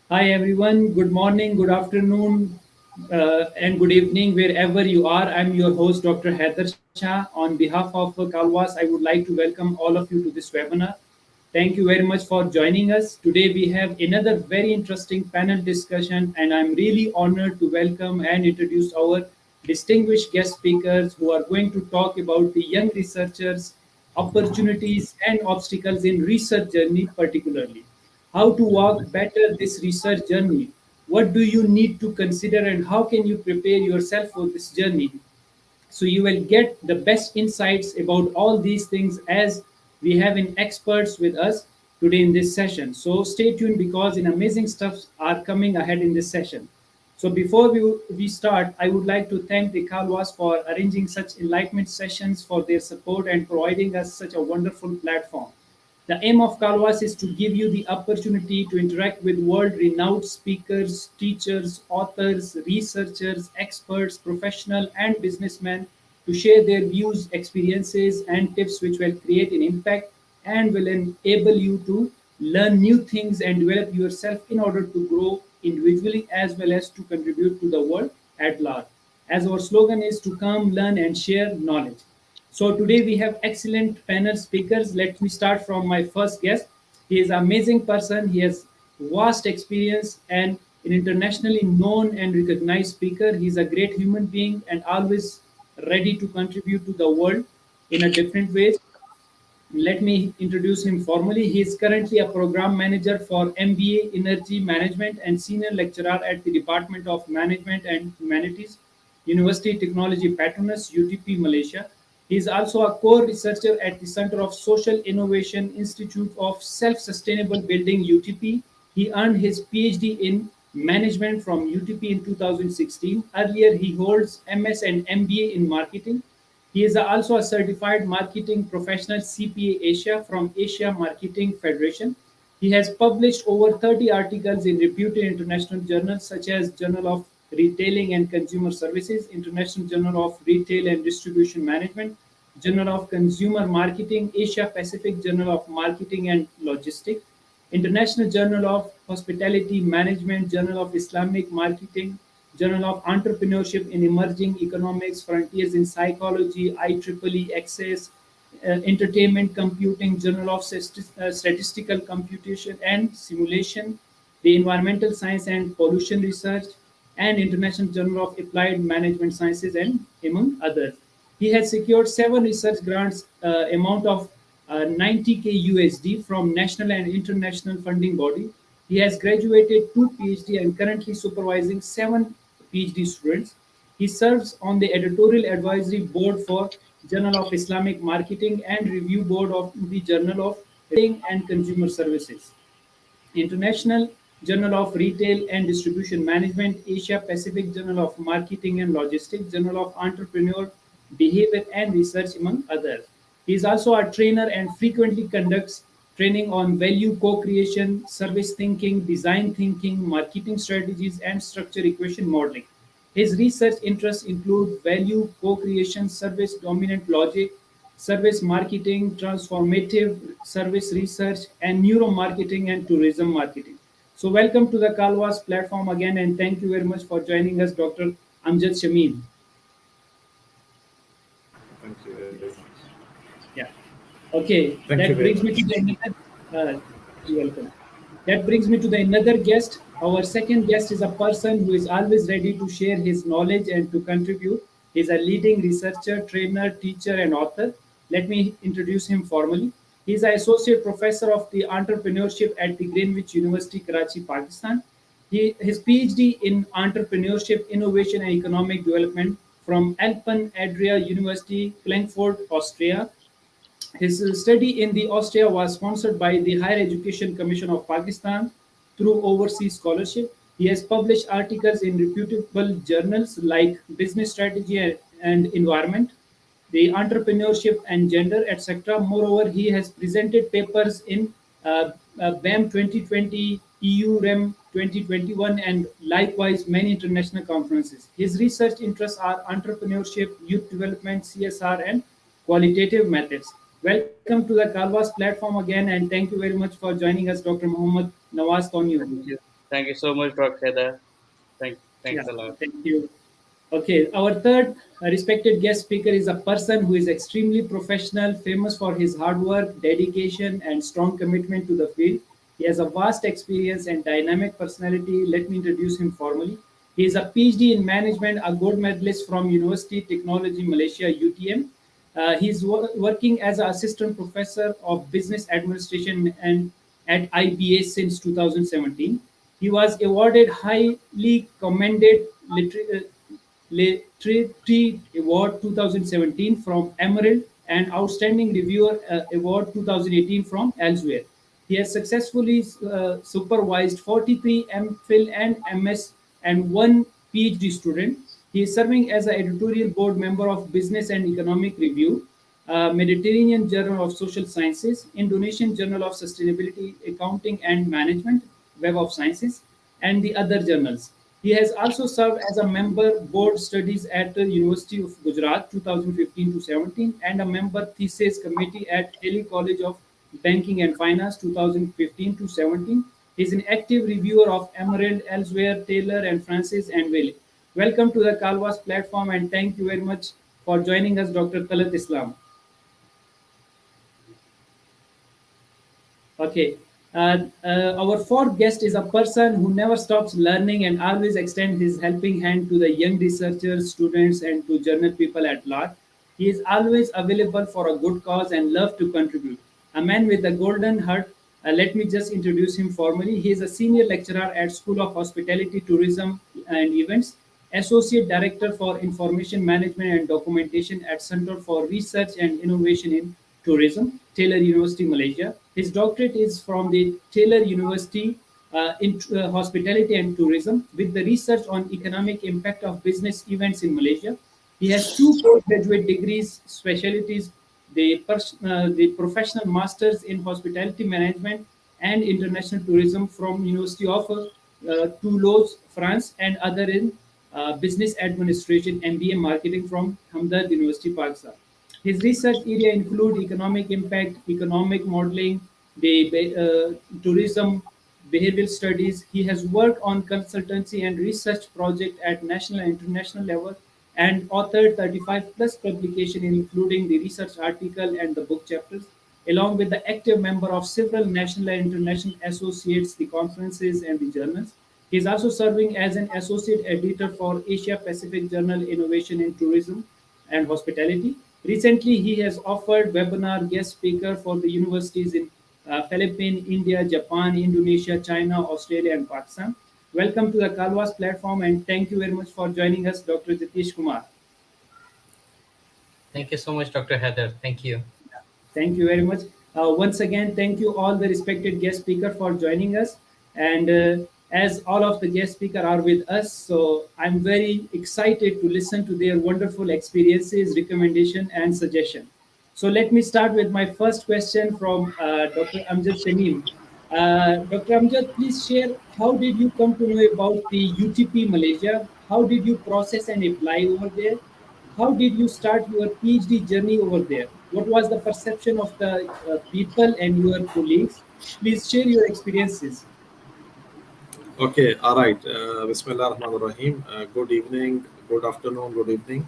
Hi everyone, good morning, good afternoon, and good evening, wherever you are. I'm your host, Dr. Haider Shah. On behalf of Calwass, I would like to welcome all of you to this webinar. Thank you very much for joining us. Today we have another very interesting panel discussion, and I'm really honored to welcome and introduce our distinguished guest speakers who are going to talk about the young researchers, opportunities, and obstacles in research journey particularly. How to walk better this research journey. What do you need to consider and how can you prepare yourself for this journey? So you will get the best insights about all these things as we have in experts with us today in this session. So stay tuned because in amazing stuff are coming ahead in this session. So before we start, I would like to thank the Calwass for arranging such enlightenment sessions for their support and providing us such a wonderful platform. The aim of Calwass is to give you the opportunity to interact with world renowned speakers, teachers, authors, researchers, experts, professionals, and businessmen to share their views, experiences, and tips which will create an impact and will enable you to learn new things and develop yourself in order to grow individually as well as to contribute to the world at large. As our slogan is to come, learn, and share knowledge. So today we have excellent panel speakers. Let me start from my first guest. He is an amazing person. He has vast experience and an internationally known and recognized speaker. He is a great human being and always ready to contribute to the world in a different ways. Let me introduce him formally. He is currently a program manager for MBA Energy Management and senior lecturer at the Department of Management and Humanities, University Technology Patronus, UTP, Malaysia. He is also a core researcher at the Center of Social Innovation Institute of Self-Sustainable Building, UTP. He earned his PhD in management from UTP in 2016. Earlier, he holds MS and MBA in marketing. He is also a certified marketing professional CPA Asia from Asia Marketing Federation. He has published over 30 articles in reputed international journals such as Journal of Retailing and Consumer Services, International Journal of Retail and Distribution Management, Journal of Consumer Marketing, Asia Pacific Journal of Marketing and Logistics, International Journal of Hospitality Management, Journal of Islamic Marketing, Journal of Entrepreneurship in Emerging Economics, Frontiers in Psychology, IEEE Access, Entertainment Computing, Journal of Statistical Computation and Simulation, the Environmental Science and Pollution Research, and International Journal of Applied Management Sciences, and among others. He has secured 7 research grants, amount of 90K USD from national and international funding body. He has graduated 2 PhD and currently supervising 7 PhD students. He serves on the editorial advisory board for Journal of Islamic Marketing and review board of the Journal of Retailing and Consumer Services. International Journal of Retail and Distribution Management, Asia Pacific Journal of Marketing and Logistics, Journal of Entrepreneur Behavior and Research, among others. He is also a trainer and frequently conducts training on value co-creation, service thinking, design thinking, marketing strategies, and structure equation modeling. His research interests include value co-creation, service dominant logic, service marketing, transformative service research, and neuromarketing and tourism marketing. So, welcome to the Calwass platform again, and thank you very much for joining us, Dr. Amjad Shamim. Thank you very much. Yeah. Okay, Thank you that very brings me much. to the another. You're welcome. That brings me to the another guest. Our second guest is a person who is always ready to share his knowledge and to contribute. He's a leading researcher, trainer, teacher, and author. Let me introduce him formally. He's an associate professor of the entrepreneurship at the Greenwich University, Karachi, Pakistan. His PhD in entrepreneurship, innovation, and economic development from Alpen Adria University, Frankfurt, Austria. His study in the Austria was sponsored by the Higher Education Commission of Pakistan through overseas scholarship. He has published articles in reputable journals like Business Strategy and Environment, the Entrepreneurship and Gender, etc. Moreover, he has presented papers in BAM 2020, EU REM 2021, and likewise many international conferences. His research interests are entrepreneurship, youth development, CSR, and qualitative methods. Welcome to the Calwass platform again, and thank you very much for joining us, Dr. Mohammed Nawaz Tonyu. Thank you. Thank you so much, Dr. Heather. Yeah, Thanks a lot. thank you. Okay, our third respected guest speaker is a person who is extremely professional, famous for his hard work, dedication, and strong commitment to the field. He has a vast experience and dynamic personality. Let me introduce him formally. He is a PhD in management, a gold medalist from University Technology Malaysia (UTM). He's working as an assistant professor of business administration and at IBA since 2017. He was awarded highly commended Literary Award 2017 from Emerald and Outstanding Reviewer Award 2018 from Elsewhere. He has successfully supervised 43 MPhil and MS and one PhD student. He is serving as an editorial board member of Business and Economic Review, Mediterranean Journal of Social Sciences, Indonesian Journal of Sustainability, Accounting and Management, Web of Sciences, and the other journals. He has also served as a member board studies at the University of Gujarat 2015 to 17 and a member thesis committee at Delhi College of Banking and Finance 2015 to 17. He is an active reviewer of Emerald, Elsewhere, Taylor, and Francis and Wiley. Welcome to the Calwass platform and thank you very much for joining us, Dr. Talat Islam. Okay. Our fourth guest is a person who never stops learning and always extends his helping hand to the young researchers, students, and to journal people at large. He is always available for a good cause and love to contribute. A man with a golden heart. Let me just introduce him formally. He is a senior lecturer at School of Hospitality, Tourism, and Events, associate director for information management and documentation at Center for Research and Innovation in Tourism, Taylor University, Malaysia. His doctorate is from the Taylor University in Hospitality and Tourism with the research on economic impact of business events in Malaysia. He has two postgraduate degrees, specialties, the professional masters in hospitality management and international tourism from University of Toulouse, France, and other in business administration, MBA marketing from Hamdard University, Pakistan. His research area include economic impact, economic modeling, tourism, behavioral studies. He has worked on consultancy and research project at national and international level and authored 35 plus publication including the research article and the book chapters, along with the active member of several national and international associates, the conferences and the journals. He is also serving as an associate editor for Asia Pacific Journal Innovation in Tourism and Hospitality. Recently, he has offered webinar guest speaker for the universities in Philippines, India, Japan, Indonesia, China, Australia, and Pakistan. Welcome to the Calwass platform and thank you very much for joining us, Dr. Jatish Kumar. Thank you so much, Dr. Heather. Thank you. Thank you very much. Once again, thank you all the respected guest speaker for joining us. And as all of the guest speaker are with us, so I'm very excited to listen to their wonderful experiences, recommendation, and suggestion. So let me start with my first question from Dr. Amjad Shaneem. Dr. Amjad, please share how did you come to know about the UTP Malaysia? How did you process and apply over there? How did you start your PhD journey over there? What was the perception of the people and your colleagues? Please share your experiences. Okay, all right. Bismillah Rahman Rahim. Good evening, good afternoon, good evening.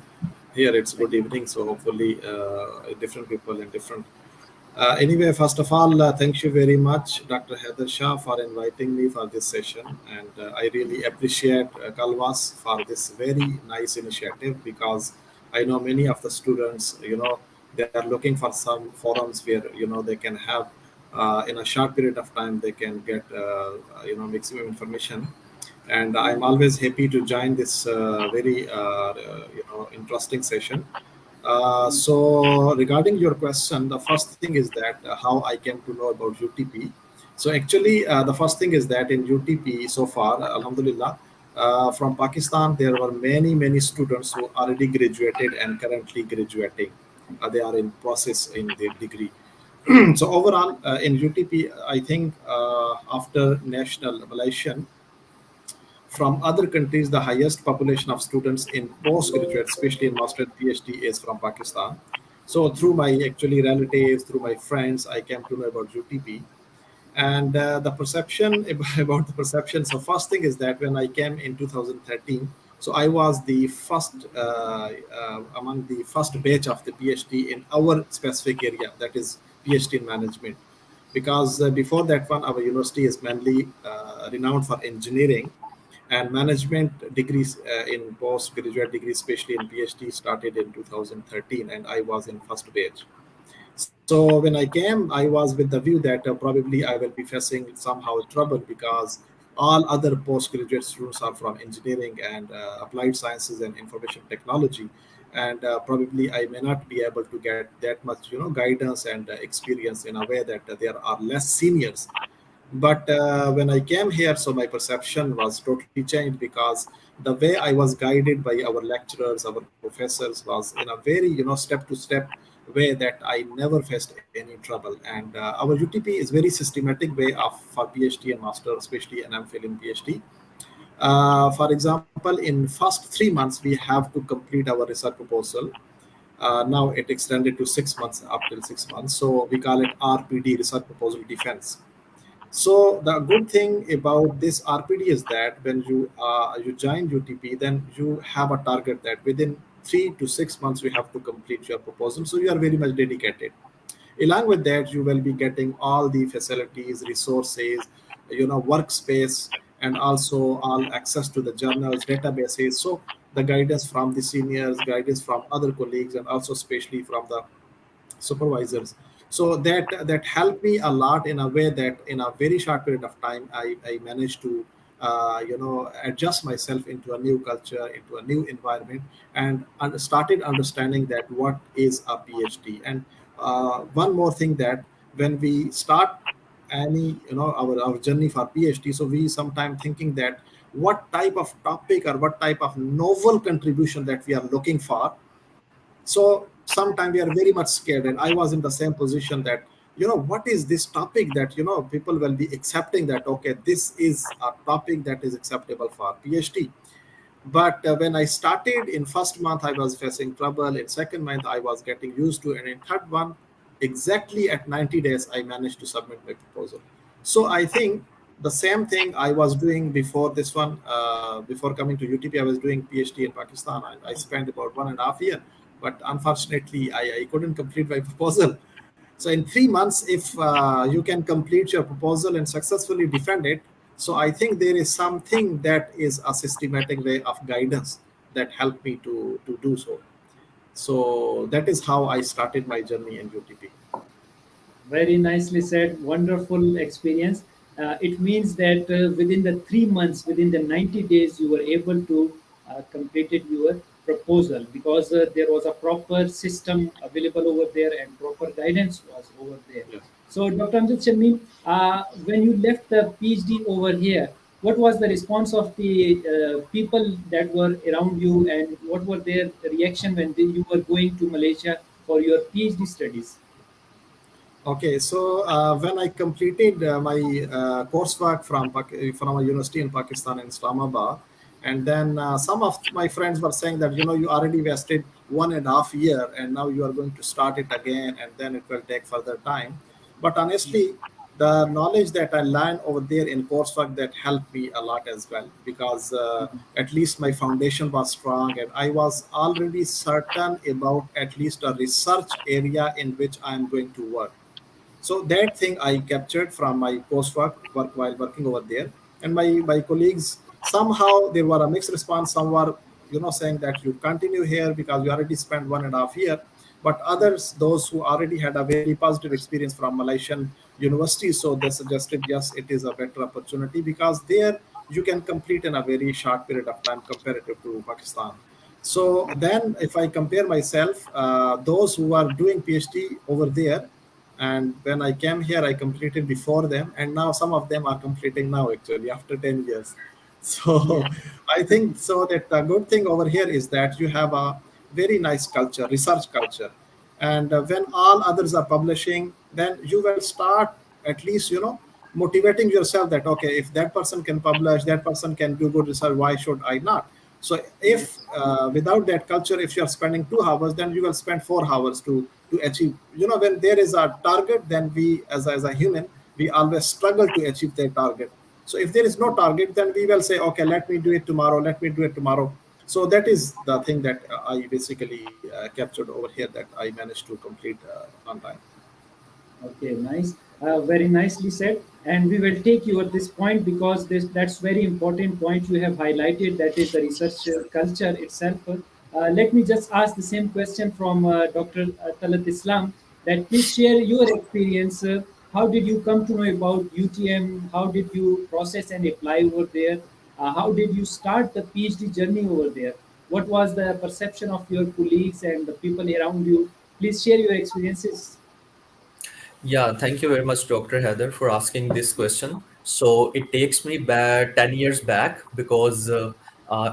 Here it's good evening, so hopefully different people and different. Anyway, first of all, thank you very much, Dr. Heather Shah, for inviting me for this session. And I really appreciate Calwass for this very nice initiative because I know many of the students, they are looking for some forums where, they can have in a short period of time, they can get, maximum information. And I'm always happy to join this very, interesting session. So regarding your question, the first thing is that how I came to know about UTP. So actually, the first thing is that in UTP so far, Alhamdulillah, from Pakistan, there were many students who already graduated and currently graduating. They are in process in their degree. So overall, in UTP, I think after national Malaysian, from other countries, the highest population of students in postgraduate, especially in master and PhD, is from Pakistan. So through my actually relatives, through my friends, I came to know about UTP. And the perception about the perception. So first thing is that when I came in 2013, so I was the first among the first batch of the PhD in our specific area, that is PhD in management. Because before that one, our university is mainly renowned for engineering, and management degrees in postgraduate degrees, especially in PhD, started in 2013, and I was in first batch. So when I came, I was with the view that probably I will be facing somehow trouble, because all other postgraduate students are from engineering and applied sciences and information technology, and probably I may not be able to get that much, guidance and experience, in a way that there are less seniors. But when I came here, so my perception was totally changed, because the way I was guided by our lecturers, our professors, was in a very, step to step way that I never faced any trouble. And our UTP is very systematic way of for PhD and master, especially an MPhil in PhD. For example, in first 3 months, we have to complete our research proposal. Now it extended to 6 months, up till 6 months. So we call it RPD, research proposal defense. So the good thing about this RPD is that when you join UTP, then you have a target that within 3 to 6 months you have to complete your proposal. So you are very much dedicated. Along with that, you will be getting all the facilities, resources, workspace, and also all access to the journals, databases. So the guidance from the seniors, guidance from other colleagues, and also especially from the supervisors. So that helped me a lot, in a way that in a very short period of time I managed to adjust myself into a new culture, into a new environment, and started understanding that what is a PhD. And one more thing, that when we start any, our journey for PhD, so we sometimes thinking that what type of topic or what type of novel contribution that we are looking for. So sometimes we are very much scared, and I was in the same position, that what is this topic that people will be accepting, that okay, this is a topic that is acceptable for PhD. But when I started in first month, I was facing trouble. In second month, I was getting used to, and in third one, exactly at 90 days, I managed to submit my proposal. So I think the same thing I was doing before this one. Before coming to UTP, I was doing PhD in Pakistan. I spent about 1.5 years, but unfortunately, I couldn't complete my proposal. So in 3 months, if you can complete your proposal and successfully defend it, so I think there is something that is a systematic way of guidance that helped me to do so. So that is how I started my journey in UTP. Very nicely said. Wonderful experience. It means that within the 3 months, within the 90 days, you were able to completed your proposal, because there was a proper system available over there and proper guidance was over there. Yes. So, Dr. Amjad Shamim, when you left the PhD over here, what was the response of the people that were around you, and what were their reaction when you were going to Malaysia for your PhD studies? Okay, so when I completed my coursework from a university in Pakistan in Islamabad, and then some of my friends were saying that you already wasted 1.5 year, and now you are going to start it again, and then it will take further time. But honestly, the knowledge that I learned over there in coursework, that helped me a lot as well, because at least my foundation was strong, and I was already certain about at least a research area in which I am going to work. So that thing I captured from my work while working over there. And my colleagues, somehow there were a mixed response. Some were saying that you continue here because you already spent 1.5 year. But others, those who already had a very positive experience from Malaysian universities, so they suggested, yes, it is a better opportunity, because there you can complete in a very short period of time comparative to Pakistan. So then, if I compare myself, those who are doing PhD over there, and when I came here, I completed before them, and now some of them are completing now, actually, after 10 years. Yeah. So I think so that the good thing over here is that you have a very nice culture, research culture. And when all others are publishing, then you will start at least, motivating yourself that, okay, if that person can publish, that person can do good research, why should I not? So if Yes. without that culture, if you are spending 2 hours, then you will spend 4 hours to achieve. When there is a target, then we as a human, we always struggle to achieve their target. So if there is no target, then we will say, okay, let me do it tomorrow, let me do it tomorrow. So that is the thing that I basically captured over here, that I managed to complete on time. Okay, nice. Very nicely said. And we will take you at this point because that's very important point you have highlighted. That is the research culture itself. Let me just ask the same question from Dr. Talat Islam. That please share your experience. How did you come to know about UTM? How did you process and apply over there? How did you start the PhD journey over there? What was the perception of your colleagues and the people around you? Please share your experiences. Yeah, thank you very much, Dr. Heather, for asking this question. So it takes me back 10 years back because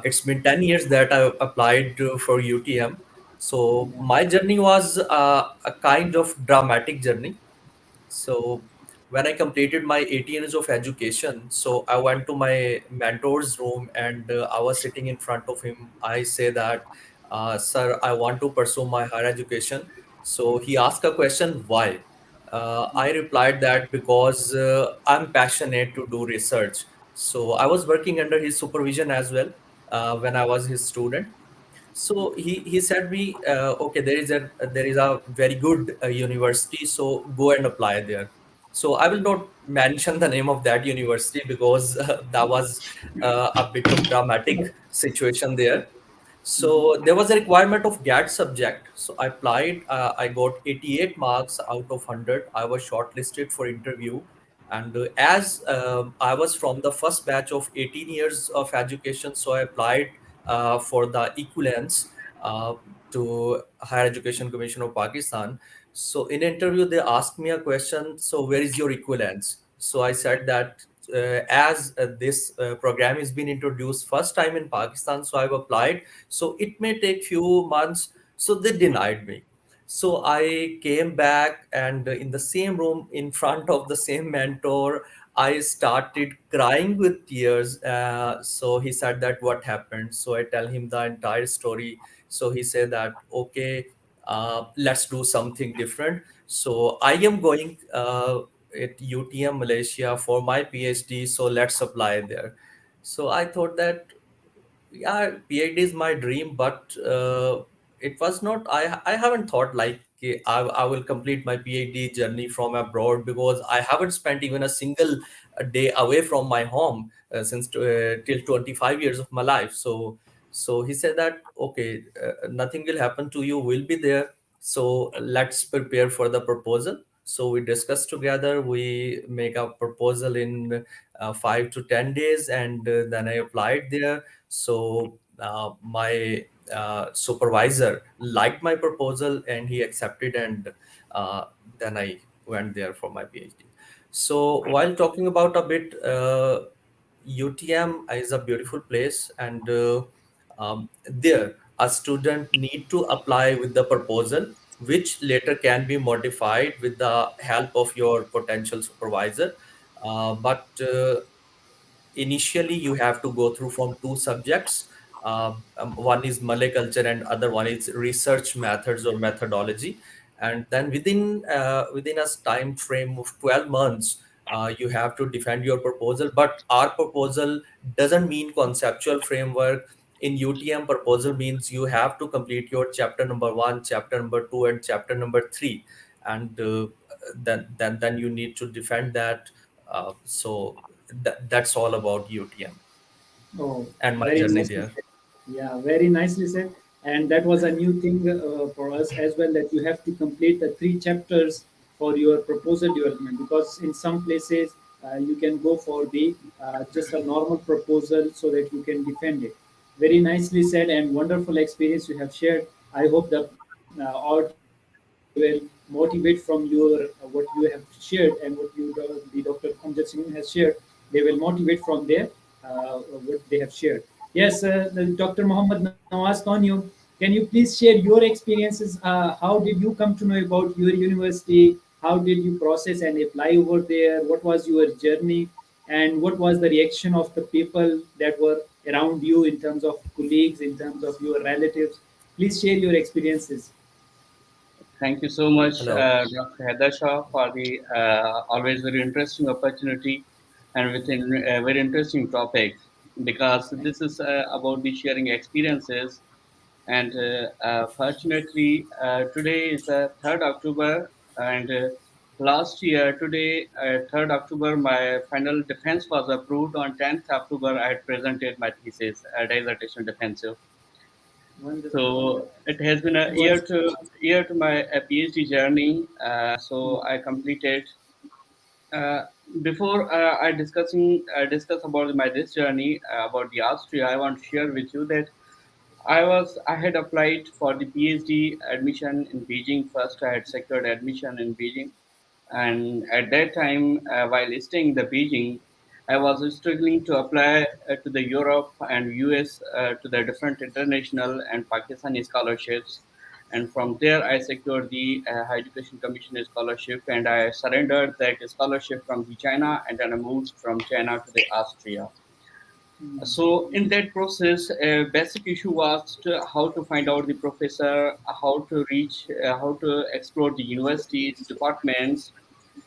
it's been 10 years that I applied for UTM. So Yeah. my journey was a kind of dramatic journey. So when I completed my 18 years of education, so I went to my mentor's room and I was sitting in front of him. I say that, sir, I want to pursue my higher education. So he asked a question, why? I replied that because I'm passionate to do research. So I was working under his supervision as well when I was his student. So he said me, okay, there is a very good university, so go and apply there. So I will not mention the name of that university because that was a bit of dramatic situation there. So there was a requirement of GAT subject. So I applied. I got 88 marks out of 100. I was shortlisted for interview. And as I was from the first batch of 18 years of education, so I applied for the equivalence uh, to Higher Education Commission of Pakistan. So in interview, they asked me a question. So where is your equivalence? So I said that as this program is being introduced first time in Pakistan, so I've applied, so it may take few months. So they denied me. So I came back and in the same room in front of the same mentor, I started crying with tears. So he said that what happened. So I tell him the entire story. So he said that okay, let's do something different. So I am going at UTM Malaysia for my PhD. So let's apply there. So I thought that yeah, PhD is my dream, but it was not. I haven't thought like I will complete my PhD journey from abroad because I haven't spent even a single day away from my home since till 25 years of my life. So he said that okay, nothing will happen to you. We'll be there. So let's prepare for the proposal. So we discuss together. We make a proposal in 5 to 10 days, and then I applied there. So my supervisor liked my proposal and he accepted, and uh, then I went there for my PhD. So while talking about a bit, UTM is a beautiful place, and there a student need to apply with the proposal, which later can be modified with the help of your potential supervisor. But initially you have to go through from two subjects. One is Malay culture and other one is research methods or methodology. And then within a time frame of 12 months, you have to defend your proposal. But our proposal doesn't mean conceptual framework. In UTM, proposal means you have to complete your chapter number 1, chapter number 2, and chapter number 3. And then you need to defend that. So that's all about UTM Oh, and my very journey nicely there. said. Yeah, very nicely said. And that was a new thing for us as well, that you have to complete the three chapters for your proposal development, because in some places you can go for the just a normal proposal so that you can defend it. Very nicely said and wonderful experience you have shared. I hope the audience will motivate from your what you have shared and what the Dr. Amjad Singh has shared. They will motivate from there what they have shared. Yes, Dr. Muhammad Nawaz Kanyu, can you please share your experiences? How did you come to know about your university? How did you process and apply over there? What was your journey? And what was the reaction of the people that were around you in terms of colleagues, in terms of your relatives? Please share your experiences. Thank you so much, Hello. Dr. Heather Shaw, for the always very interesting opportunity and within a very interesting topic because this is about the sharing experiences. And fortunately, today is 3rd October, and last year, today, 3rd October, my final defense was approved. On 10th October, I had presented my thesis, dissertation defensive. So it has been a year to my PhD journey. So I completed. Uh, before I discuss about my this journey about the Austria, I want to share with you that I had applied for the PhD admission in Beijing first. I had secured admission in Beijing, and at that time, while staying in the Beijing, I was struggling to apply to the Europe and US to the different international and Pakistani scholarships. And from there, I secured the Higher Education Commission scholarship, and I surrendered that scholarship from the China, and then I moved from China to the Austria. So in that process, a basic issue was how to find out the professor, how to reach, how to explore the universities, departments.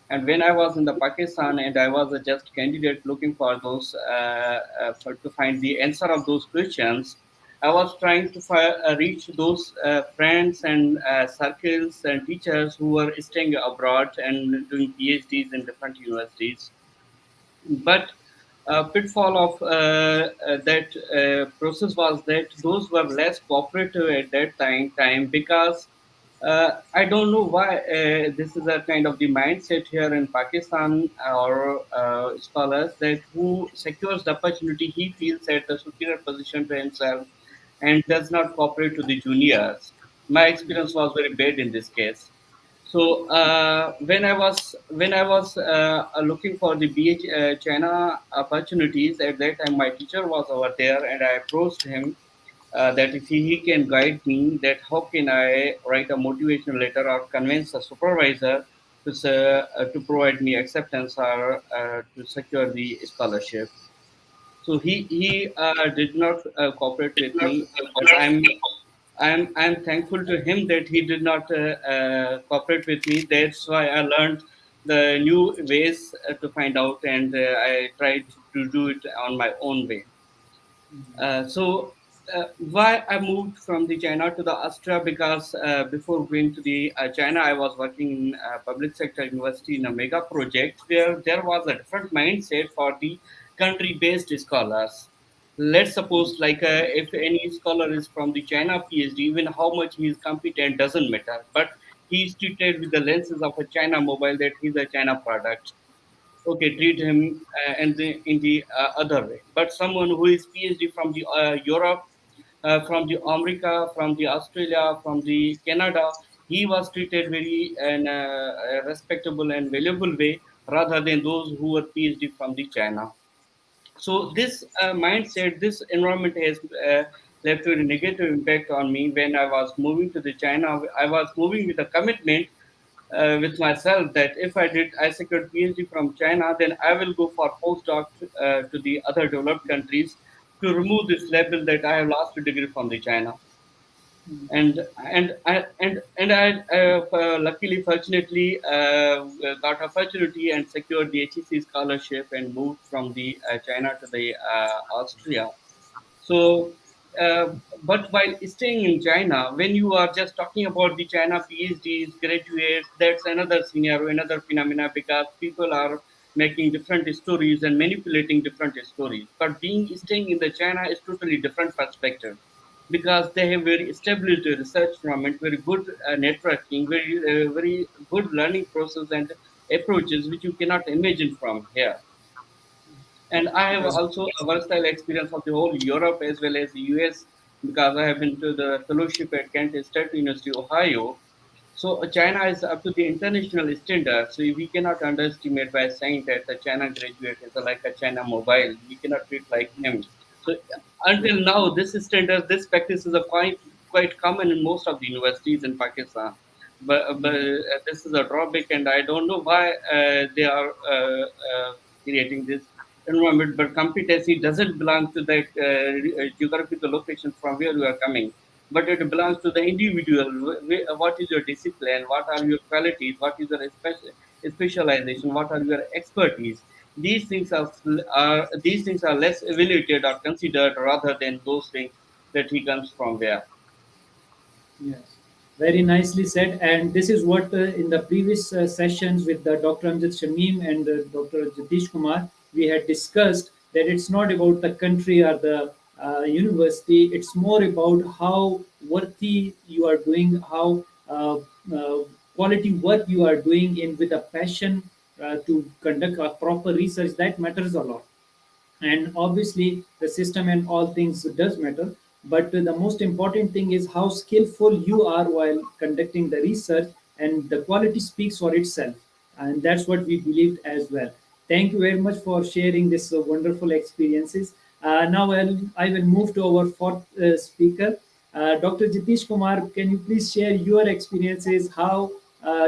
And when I was in the Pakistan and I was a just candidate looking for those to find the answer of those questions, I was trying to reach those friends and circles and teachers who were staying abroad and doing PhDs in different universities. But pitfall of that process was that those were less cooperative at that time because I don't know why this is a kind of the mindset here in Pakistan or scholars that who secures the opportunity he feels at a superior position to himself and does not cooperate to the juniors. My experience was very bad in this case. So when I was looking for the BH China opportunities at that time, my teacher was over there, and I approached him that if he can guide me, that how can I write a motivational letter or convince a supervisor to provide me acceptance or to secure the scholarship. So he did not cooperate with me, but I'm thankful to him that he did not cooperate with me. That's why I learned the new ways to find out, and I tried to do it on my own way. So why I moved from the China to the Austria because before going to the China, I was working in public sector university in a mega project where there was a different mindset for the country-based scholars. Let's suppose like if any scholar is from the China PhD, even how much he is competent doesn't matter, but he is treated with the lenses of a China mobile that he's a China product. Okay, treat him in the other way. But someone who is PhD from the Europe, from the America, from the Australia, from the Canada, he was treated very in a respectable and valuable way rather than those who were PhD from the China. So this mindset, this environment has left a negative impact on me when I was moving to the China. I was moving with a commitment with myself that if I secured PhD from China, then I will go for postdoc to the other developed countries to remove this label that I have lost a degree from the China. And I luckily, fortunately, got opportunity and secured the HEC scholarship and moved from the China to the Austria. So, but while staying in China, when you are just talking about the China PhDs, graduates, that's another scenario, another phenomena because people are making different stories and manipulating different stories. But being staying in the China is totally different perspective because they have very established research environment, very good networking, very good learning process and approaches which you cannot imagine from here. And I have Yes. also a versatile experience of the whole Europe as well as the US because I have been to the fellowship at Kent State University, Ohio. So China is up to the international standard. So we cannot underestimate by saying that the China graduate is like a China mobile. We cannot treat like him. So until now, this standard, this practice is a quite common in most of the universities in Pakistan. But this is a drawback, and I don't know why they are creating this environment. But competency doesn't belong to that geographical location from where you are coming. but it belongs to the individual. What is your discipline? What are your qualities? What is your specialization? What are your expertise? These things are less evaluated or considered rather than those things that he comes from where. Yes, very nicely said. And this is what in the previous sessions with Dr. Amjad Shamim and Dr. Jatish Kumar, we had discussed that it's not about the country or the university, it's more about how worthy you are doing, how uh, quality work you are doing in with a passion to conduct a proper research. That matters a lot, and obviously the system and all things does matter, but the most important thing is how skillful you are while conducting the research, and the quality speaks for itself, and that's what we believed as well. Thank you very much for sharing this wonderful experiences. Now I will move to our fourth speaker, Dr. Jatish Kumar. Can you please share your experiences? How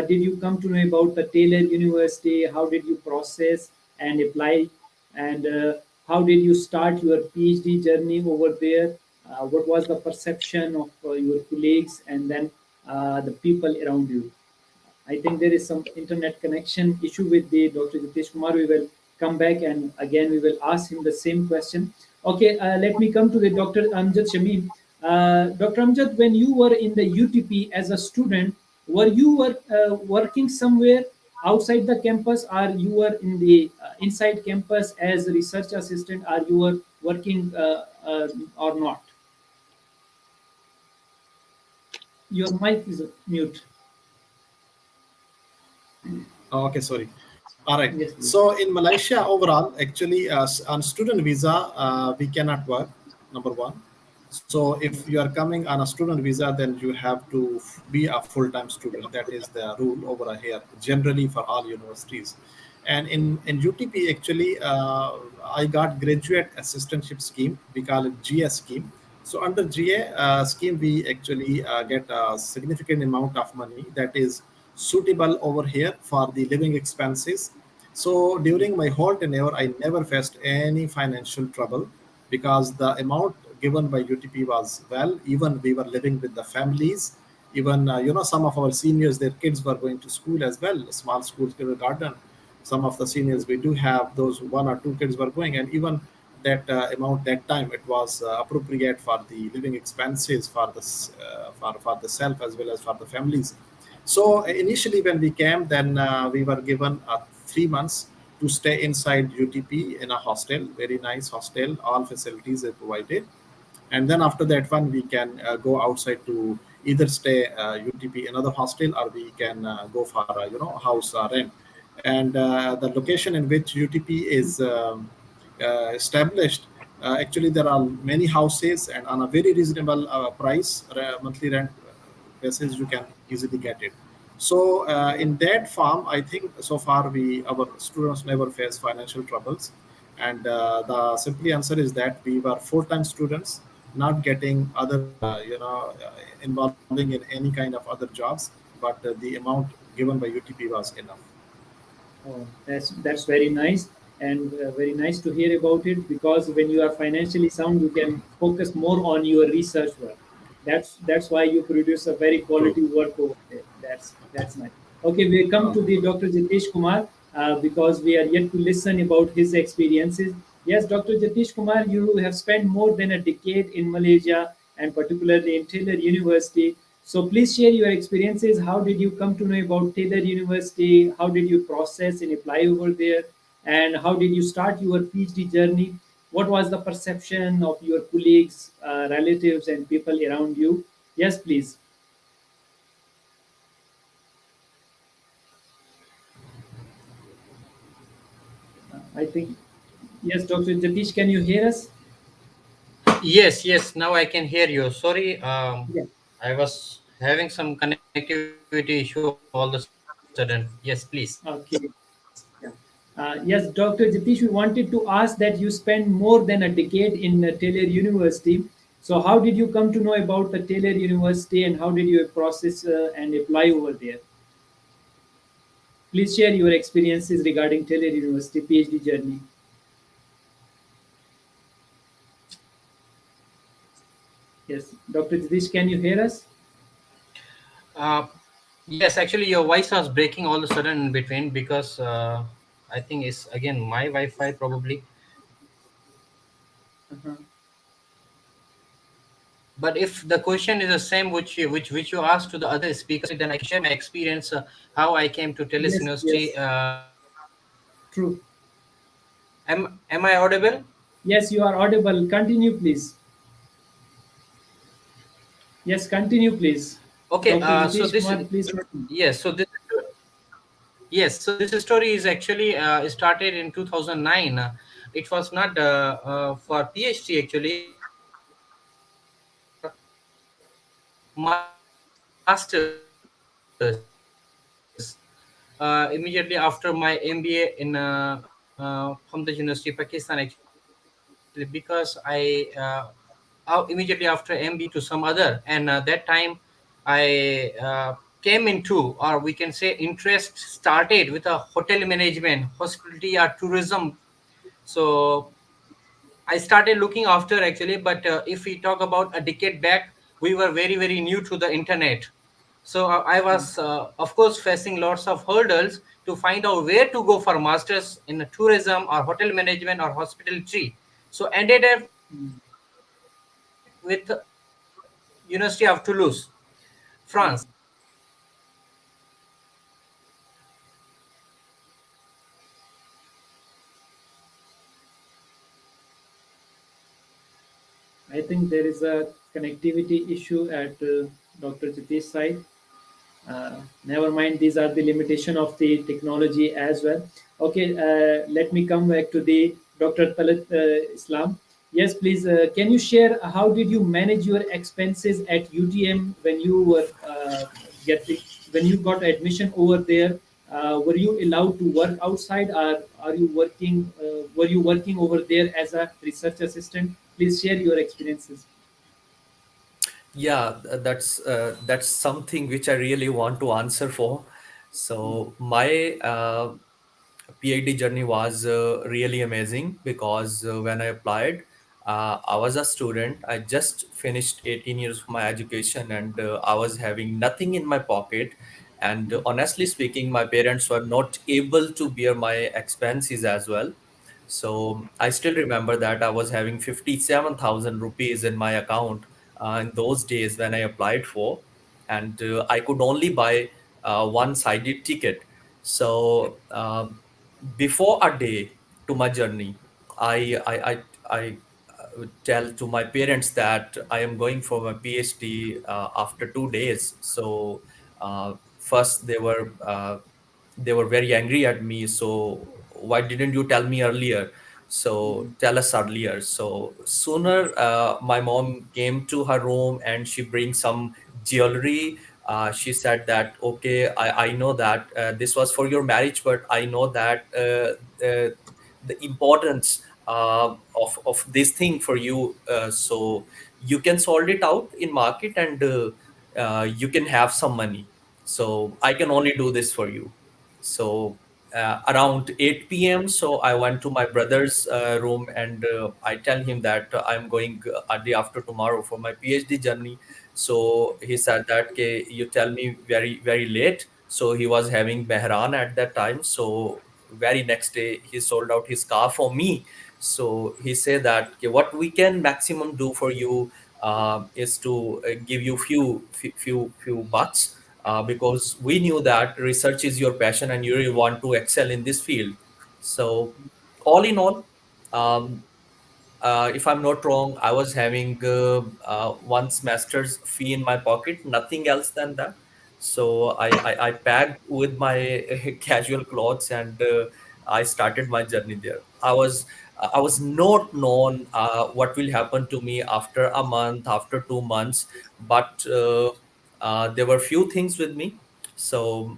did you come to know about the Taylor University? How did you process and apply, and how did you start your PhD journey over there? What was the perception of your colleagues and then the people around you? I think there is some internet connection issue with the Dr. Jatish Kumar. We will come back and again we will ask him the same question. Okay, let me come to the Dr. Amjad Shamim. Dr. Amjad, when you were in the UTP as a student, were you working somewhere outside the campus, or you were in the inside campus as a research assistant, or you were working or not? Your mic is mute. Okay, sorry. All right. Yes, please. So in Malaysia overall, actually, on student visa, we cannot work. Number one. So if you are coming on a student visa, then you have to be a full-time student. That is the rule over here, generally for all universities. And in UTP, actually, I got graduate assistantship scheme. We call it GA scheme. So under GA scheme, we actually get a significant amount of money that is suitable over here for the living expenses. So during my whole tenure, I never faced any financial trouble because the amount given by UTP was well. Even we were living with the families. Even some of our seniors, their kids were going to school as well, small schools, kindergarten. Some of the seniors, we do have those one or two kids were going, and even that amount that time it was appropriate for the living expenses for the for the self as well as for the families. So initially when we came, then we were given 3 months to stay inside UTP in a hostel, very nice hostel, all facilities are provided. And then after that one, we can go outside to either stay UTP another hostel, or we can go for house rent. And the location in which UTP is established, actually there are many houses, and on a very reasonable price, monthly rent basis, you can easily get it. So in that farm, I think so far we our students never face financial troubles, and the simply answer is that we were full-time students, not getting other involving in any kind of other jobs, but the amount given by UTP was enough. Oh, that's very nice, and very nice to hear about it, because when you are financially sound, you can focus more on your research work. That's why you produce a very True. quality work over there. That's nice. Okay, we come to the Dr. Jatish Kumar, because we are yet to listen about his experiences. Yes, Dr. Jatish Kumar, you have spent more than a decade in Malaysia, and particularly in Taylor University. So please share your experiences. How did you come to know about Taylor University? How did you process and apply over there? And how did you start your PhD journey? What was the perception of your colleagues, relatives, and people around you? Yes, please. I think, yes, Dr. Jatish, can you hear us? Yes, yes, now I can hear you. Sorry, Yeah. I was having some connectivity issue all the sudden. Yes, please. Okay. Yeah. Yes, Dr. Jatish, we wanted to ask that you spent more than a decade in Taylor University. So, how did you come to know about the Taylor University, and how did you process and apply over there? Please share your experiences regarding Taylor University PhD journey. Yes, Dr. Jatish, can you hear us? Uh, yes, actually, your voice was breaking all of a sudden in between because I think it's again my Wi-Fi probably. Uh-huh. But if the question is the same which you asked to the other speakers, then I can share my experience how I came to Telus Yes, University. yes, true. Am I audible? Yes, you are audible. Continue, please. Yes, continue, please. Okay. Dr. So Jatish this Kumar, please continue. yes. So this yes. So this story is actually started in 2009. It was not for PhD actually. It was for masters. Immediately after my MBA in from the University of Pakistan actually, because I immediately after MBA I moved to some other, and that time I came into, or we can say interest started with a hotel management, hospitality or tourism. So I started looking after actually, but if we talk about a decade back, we were very new to the internet. So I was, of course, facing lots of hurdles to find out where to go for masters in tourism or hotel management or hospitality. So ended up with University of Toulouse, France. Mm. I think there is a connectivity issue at Dr. Jatish's side. Never mind, these are the limitation of the technology as well. Okay, let me come back to the Dr. Talat Islam. Yes, please. Can you share how did you manage your expenses at UTM when you were getting when you got admission over there? Were you allowed to work outside, or are you working? Were you working over there as a research assistant? Please share your experiences. Yeah, that's something which I really want to answer for. So my PhD journey was really amazing because when I applied, I was a student. I just finished 18 years of my education, and I was having nothing in my pocket. And honestly speaking, my parents were not able to bear my expenses as well. So I still remember that I was having 57,000 rupees in my account in those days when I applied for, and I could only buy one-sided ticket. So before a day to my journey, I tell to my parents that I am going for my PhD after 2 days. So first they were very angry at me. So why didn't you tell me earlier? So tell us earlier. So sooner my mom came to her room and she brings some jewelry. She said that, okay, I know that this was for your marriage, but I know that the importance of this thing for you, so you can sold it out in market, and you can have some money. So I can only do this for you. So around 8 p.m., so I went to my brother's room, and I tell him that I'm going a day after tomorrow for my PhD journey. So he said that, okay, you tell me very late. So he was having Mehran at that time. So very next day he sold out his car for me. So he said that, okay, what we can maximum do for you is to give you few bucks, because we knew that research is your passion and you really want to excel in this field. So, all in all, um, if I'm not wrong, I was having one semester's fee in my pocket, nothing else than that. So I packed with my casual clothes, and I started my journey there. I was not known what will happen to me after a month, after 2 months, but there were few things with me. So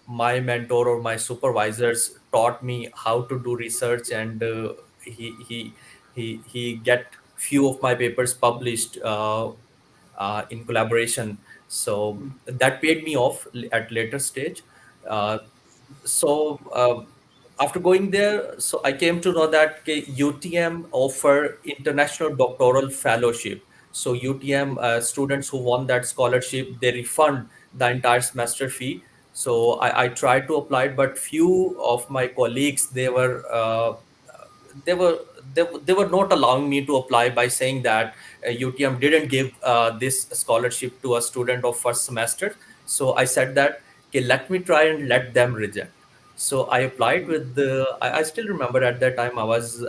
my mentor or my supervisors taught me how to do research, and he he he get few of my papers published in collaboration. So that paid me off at later stage. Uh, so after going there, so I came to know that, okay, UTM offer international doctoral fellowship. So UTM students who won that scholarship, they refund the entire semester fee. So I tried to apply it, but few of my colleagues, they were they were not allowing me to apply by saying that UTM didn't give this scholarship to a student of first semester. So I said that, okay, let me try and let them reject. So I applied with I still remember at that time I was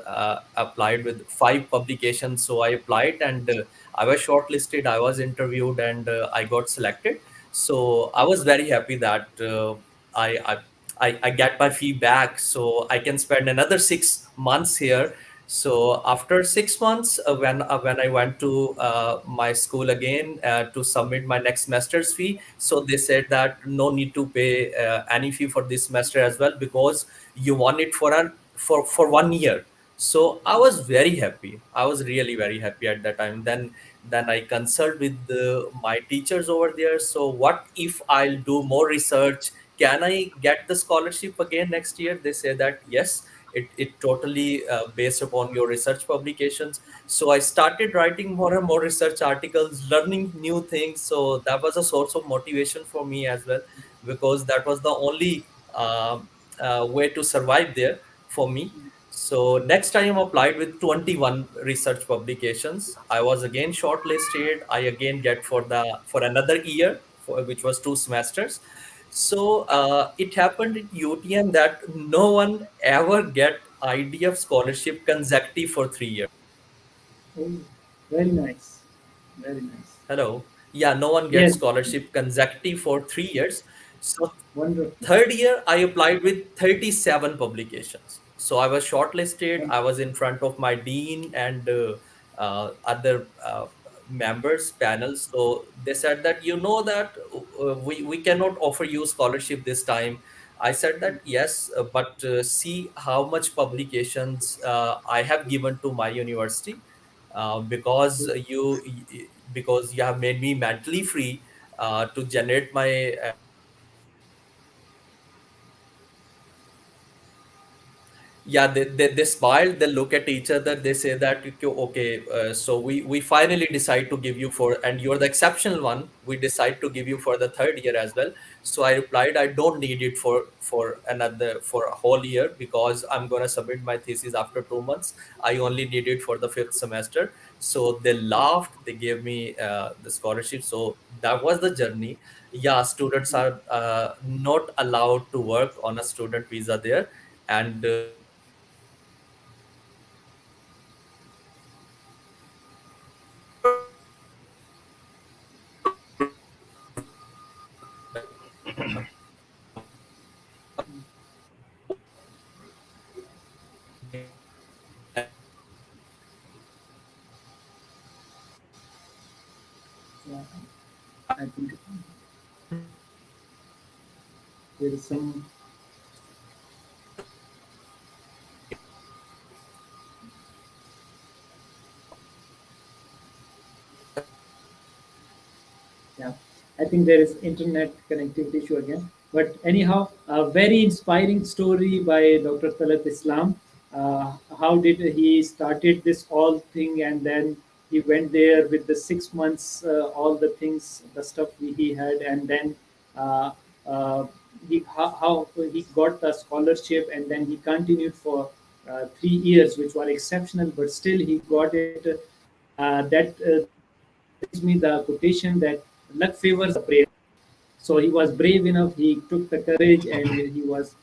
applied with five publications. So I applied and I was shortlisted, I was interviewed, and I got selected. So I was very happy that I, I I get my fee back, so I can spend another 6 months here. So after 6 months, when I went to my school again to submit my next semester's fee, so they said that no need to pay any fee for this semester as well, because you want it for 1 year. So I was very happy. I was really very happy at that time. Then I consult with my teachers over there. So what if I'll do more research? Can I get the scholarship again next year? They say that yes, it totally based upon your research publications. So I started writing more and more research articles, learning new things. So that was a source of motivation for me as well, because that was the only way to survive there for me. So next time I applied with 21 research publications. I was again shortlisted. I again get for another year, which was 2 semesters. So it happened at UTM that no one ever get IDF scholarship consecutive for 3 years. Oh, very nice. Very nice. Hello. Yeah, no one gets Yes, scholarship consecutive for 3 years. So wonderful. third year, I applied with 37 publications. So I was shortlisted. Thank I was in front of my dean and other members panels. So they said that, you know, that we cannot offer you scholarship this time. I said that yes, but see how much publications I have given to my university, because you have made me mentally free to generate my yeah, they smile, they look at each other, they say that, okay, okay, so we finally decide to give you for, and you're the exceptional one, we decide to give you for the third year as well. So I replied, I don't need it for a whole year, because I'm going to submit my thesis after 2 months. I only need it for the fifth semester. So they laughed, they gave me the scholarship. So that was the journey. Yeah, students are not allowed to work on a student visa there. And yeah, I think there is some. Yeah, I think there is internet connectivity issue again. But anyhow, a very inspiring story by Dr. Talat Islam. How did he started this all thing, and then he went there with the 6 months, all the things, the stuff he had, and then uh, uh, how he got the scholarship, and then he continued for 3 years, which were exceptional, but still he got it. That gives me the quotation that luck favors the brave. So he was brave enough, he took the courage, and he was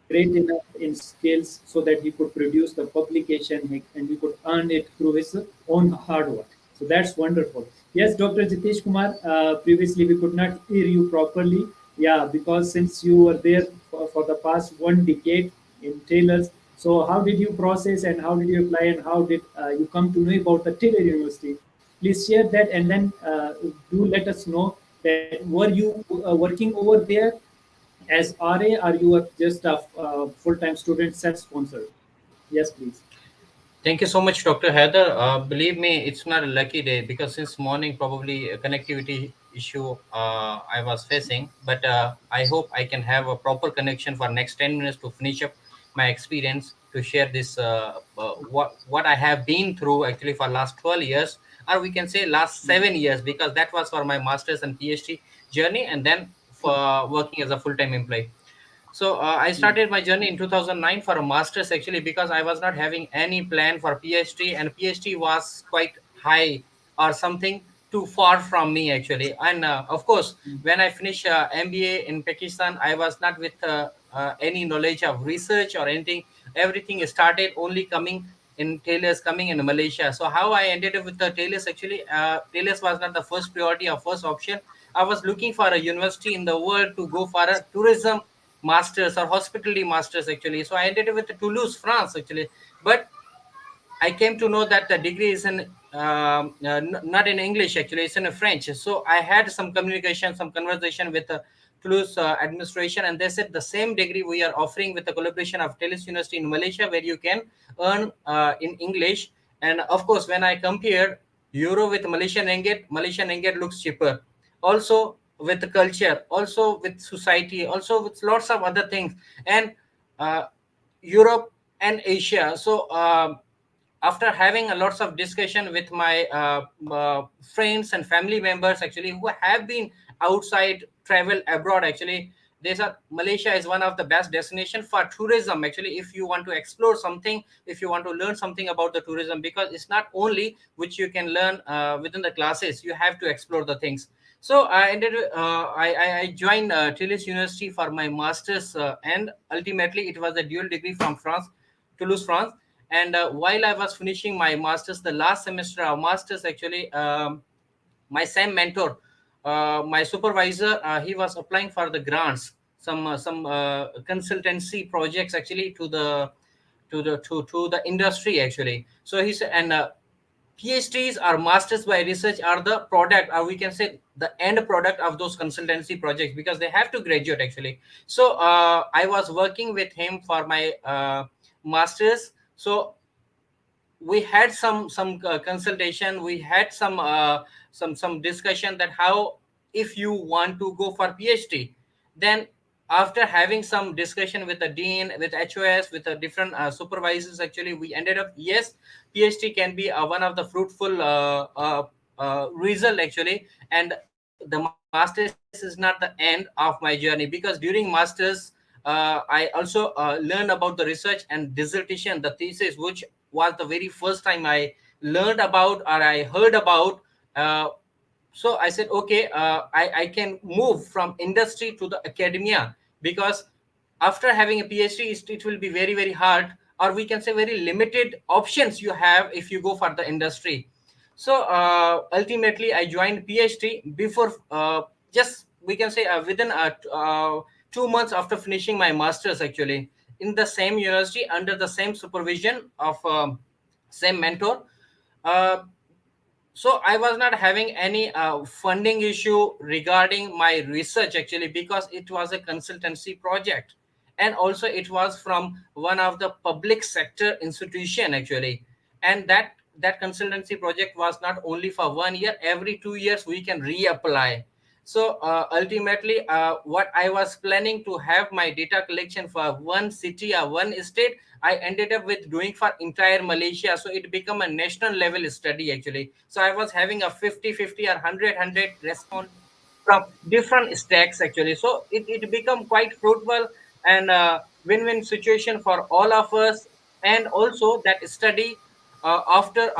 great enough in skills so that he could produce the publication, and we could earn it through his own hard work. So that's wonderful. Yes, Dr. Jatish Kumar, previously we could not hear you properly. Yeah, because since you were there for the past 1 decade in tailors, so how did you process and how did you apply and how did you come to know about the Taylor University? Please share that, and then do let us know that were you working over there as RA, or you were just a full-time student self-sponsored? Yes, please. Thank you so much, Dr. Heather. Believe me, it's not a lucky day because since morning, probably a connectivity issue I was facing. But I hope I can have a proper connection for next 10 minutes to finish up my experience. to share this what I have been through actually for last 12 years, or we can say last 7 years, because that was for my master's and PhD journey, and then for working as a full-time employee. So I started my journey in 2009 for a master's actually, because I was not having any plan for PhD, and PhD was quite high or something too far from me actually. And of course, when I finished MBA in Pakistan, I was not with any knowledge of research or anything. Everything started only coming in tailors coming in Malaysia. So how I ended up with the tailors actually, tailors was not the first priority or first option. I was looking for a university in the world to go for a tourism masters or hospitality masters actually. So I ended up with Toulouse, France actually. But I came to know that the degree is in not in English actually, it's in French. So I had some communication, some conversation with the Toulouse administration, and they said the same degree we are offering with the collaboration of Toulouse University in Malaysia, where you can earn in English. And of course, when I compared euro with Malaysian ringgit looks cheaper. Also with the culture, also with society, also with lots of other things, and uh, Europe and Asia. So after having a lots of discussion with my friends and family members actually, who have been outside travel abroad actually, they said Malaysia is one of the best destination for tourism actually, if you want to explore something, if you want to learn something about the tourism, because it's not only which you can learn within the classes, you have to explore the things. So I ended I joined Toulouse University for my masters, and ultimately it was a dual degree from France, Toulouse, France. And while I was finishing my masters, the last semester of masters actually, my same mentor, my supervisor, he was applying for the grants, some consultancy projects actually to the to the industry actually. So he said, and PhDs or masters by research are the product, or we can say the end product of those consultancy projects, because they have to graduate actually. So I was working with him for my masters. So we had some consultation, we had some discussion that how, if you want to go for PhD, then after having some discussion with the dean, with HOS, with the different supervisors actually, we ended up, yes, PhD can be one of the fruitful result actually. And the masters is not the end of my journey, because during masters I also learned about the research and dissertation, the thesis, which was the very first time I learned about or I heard about. Uh, so I said, okay, I can move from industry to the academia, because after having a PhD, it will be very, very hard, or we can say very limited options you have if you go for the industry. So ultimately, I joined PhD before, just we can say within 2 months after finishing my masters, actually, in the same university under the same supervision of same mentor. Uh, so I was not having any funding issue regarding my research actually, because it was a consultancy project, and also it was from one of the public sector institution actually. And that consultancy project was not only for 1 year, every 2 years we can reapply. So ultimately, what I was planning to have my data collection for one city or one state, I ended up with doing for entire Malaysia. So it become a national level study actually. So I was having a 50-50 or 100 response from different stacks actually. So it become quite fruitful and win-win situation for all of us. And also that study, after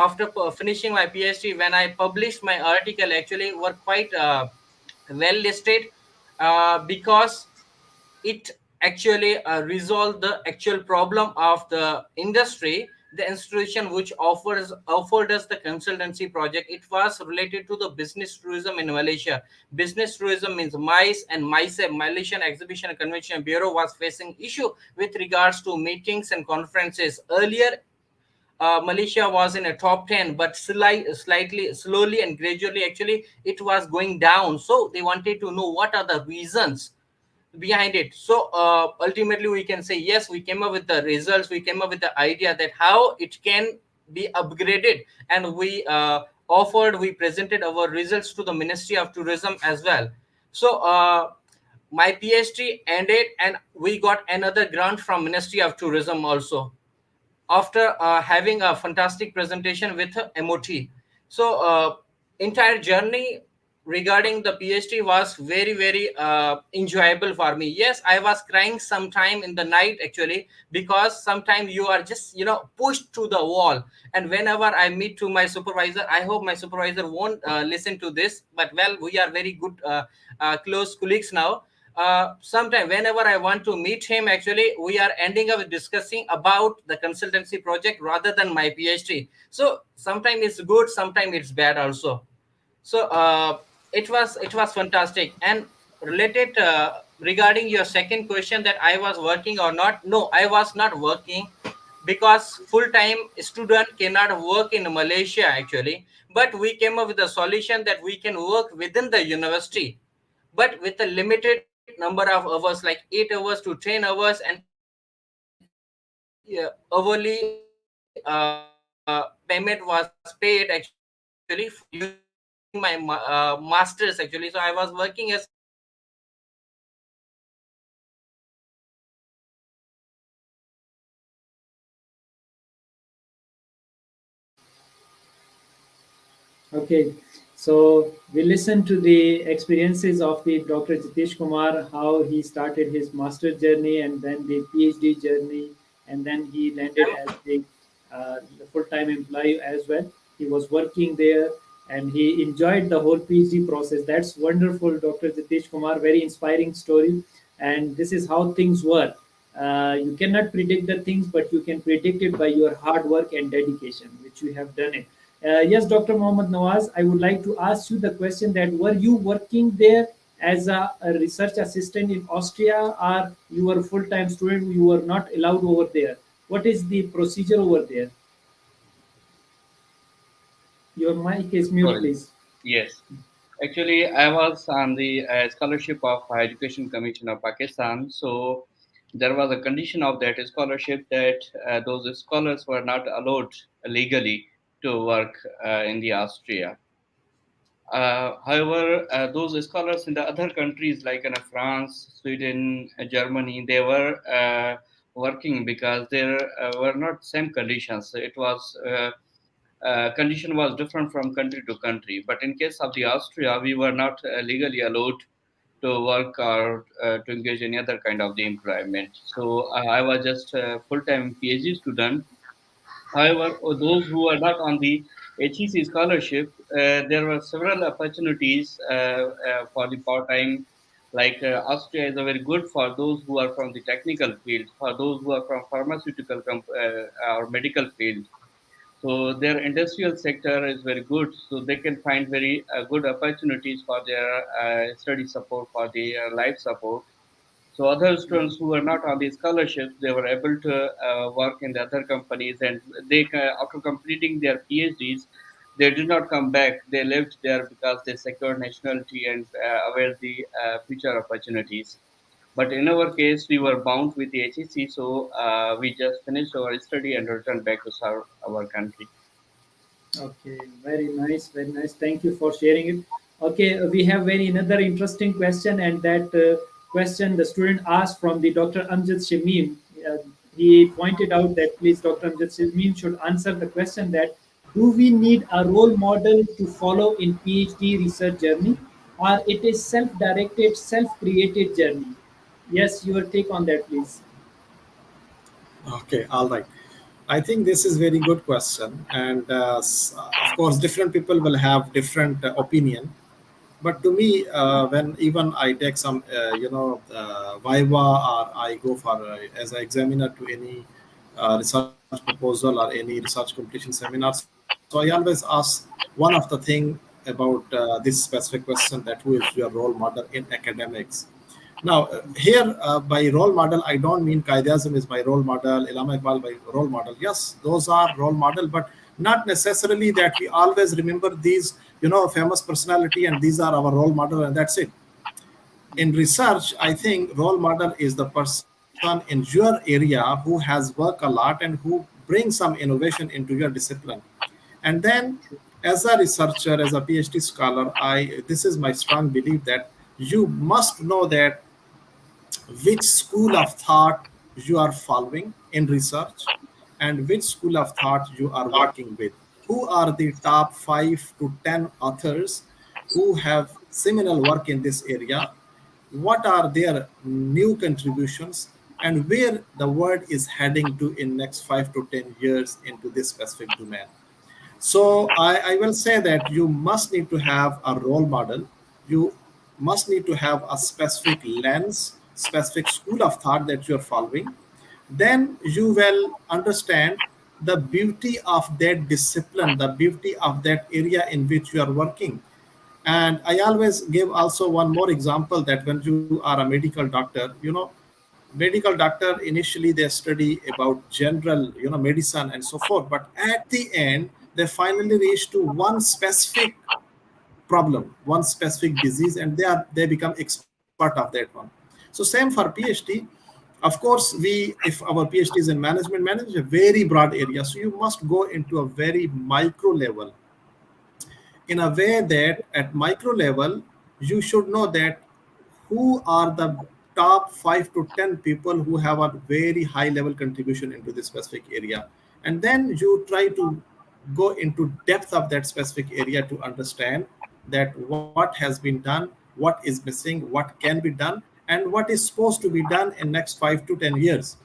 finishing my PhD, when I published my article actually, were quite well listed, because it actually resolved the actual problem of the industry. The institution which offered us the consultancy project, it was related to the business tourism in Malaysia. Business tourism means MICE, and MICE, Malaysian Exhibition and Convention Bureau, was facing issue with regards to meetings and conferences. Earlier, Malaysia was in a top 10, but slightly, slowly and gradually, actually, it was going down. So they wanted to know what are the reasons behind it. So ultimately, we can say, yes, we came up with the results. We came up with the idea that how it can be upgraded, and we presented our results to the Ministry of Tourism as well. So my PhD ended, and we got another grant from Ministry of Tourism also. after having a fantastic presentation with MOT. So entire journey regarding the PhD was very very enjoyable for me. Yes, I was crying sometime in the night actually, because sometimes you are just pushed to the wall. And whenever I meet to my supervisor, I hope my supervisor won't listen to this, but well, we are very good close colleagues now. Sometime whenever I want to meet him, actually we are ending up discussing about the consultancy project rather than my PhD. So sometimes it's good, sometimes it's bad also. So it was fantastic. And related regarding your second question, that I was working or not, no, I was not working, because full time student cannot work in Malaysia actually. But we came up with a solution that we can work within the university, but with a limited number of hours, like 8 hours to 10 hours, and hourly payment was paid actually for using my masters actually. So I was working as a master student in Okay, so we listened to the experiences of the Dr. Jatish Kumar, how he started his master journey and then the PhD journey, and then he landed as the full-time employee as well. He was working there and he enjoyed the whole PhD process. That's wonderful, Dr. Jatish Kumar. Very inspiring story, and this is how things work. You cannot predict the things, but you can predict it by your hard work and dedication, which you have done it. Yes, Dr. Mohammad Nawaz, I would like to ask you the question that were you working there as a research assistant in Austria, or you were a full-time student, you were not allowed over there? What is the procedure over there? Your mic is mute, Sorry. please. Yes. Actually, I was on the scholarship of Higher Education Commission of Pakistan. So there was a condition of that scholarship that those scholars were not allowed legally to work in the Austria. However, those scholars in the other countries like in France, Sweden, Germany, they were working because there were not same conditions. It was condition was different from country to country. But in case of the Austria, we were not legally allowed to work or to engage in any other kind of the employment. So I was just a full-time PhD student. However, those who are not on the HEC scholarship, there were several opportunities for the part-time. Like Austria is a very good for those who are from the technical field, for those who are from pharmaceutical or medical field. So their industrial sector is very good, so they can find very good opportunities for their study support, for their life support. So other students who were not on the scholarships, they were able to work in the other companies, and after completing their PhDs, they did not come back. They lived there because they secured nationality and aware the future opportunities. But in our case, we were bound with the HEC, so we just finished our study and returned back to serve our country. Okay, very nice, very nice. Thank you for sharing it. Okay, we have very another interesting question, and that question the student asked from the Dr. Amjad Shamim. He pointed out that please, Dr. Amjad Shamim should answer the question that do we need a role model to follow in PhD research journey, or it is self-directed, self-created journey? Yes, your take on that, please. Okay, all right. I think this is very good question, and of course, different people will have different opinion. But to me, when even I take some, Viva, or I go for as an examiner to any research proposal or any research completion seminar, so I always ask one of the thing about this specific question, that who is your role model in academics. Now, here by role model, I don't mean Qaeda-Azam is my role model, Ilham Iqbal my role model. Yes, those are role model, but not necessarily that we always remember these, famous personality and these are our role model and that's it. In research, I think role model is the person in your area who has worked a lot and who brings some innovation into your discipline. And then, as a researcher, as a PhD scholar, I this is my strong belief that you must know that which school of thought you are following in research, and which school of thought you are working with. Who are the top 5 to 10 authors who have seminal work in this area? What are their new contributions, and where the world is heading to in next 5 to 10 years into this specific domain? So I will say that you must need to have a role model. You must need to have a specific lens, specific school of thought that you're following. Then you will understand the beauty of that discipline, the beauty of that area in which you are working. And I always give also one more example, that when you are a medical doctor, medical doctor initially they study about general, medicine and so forth. But at the end, they finally reach to one specific problem, one specific disease, and they become expert of that one. So same for PhD. Of course, if our PhD is in management is a very broad area, so you must go into a very micro level, in a way that at micro level you should know that who are the top 5 to 10 people who have a very high level contribution into this specific area, and then you try to go into depth of that specific area to understand that what has been done, what is missing, what can be done, and what is supposed to be done in next 5 to 10 years.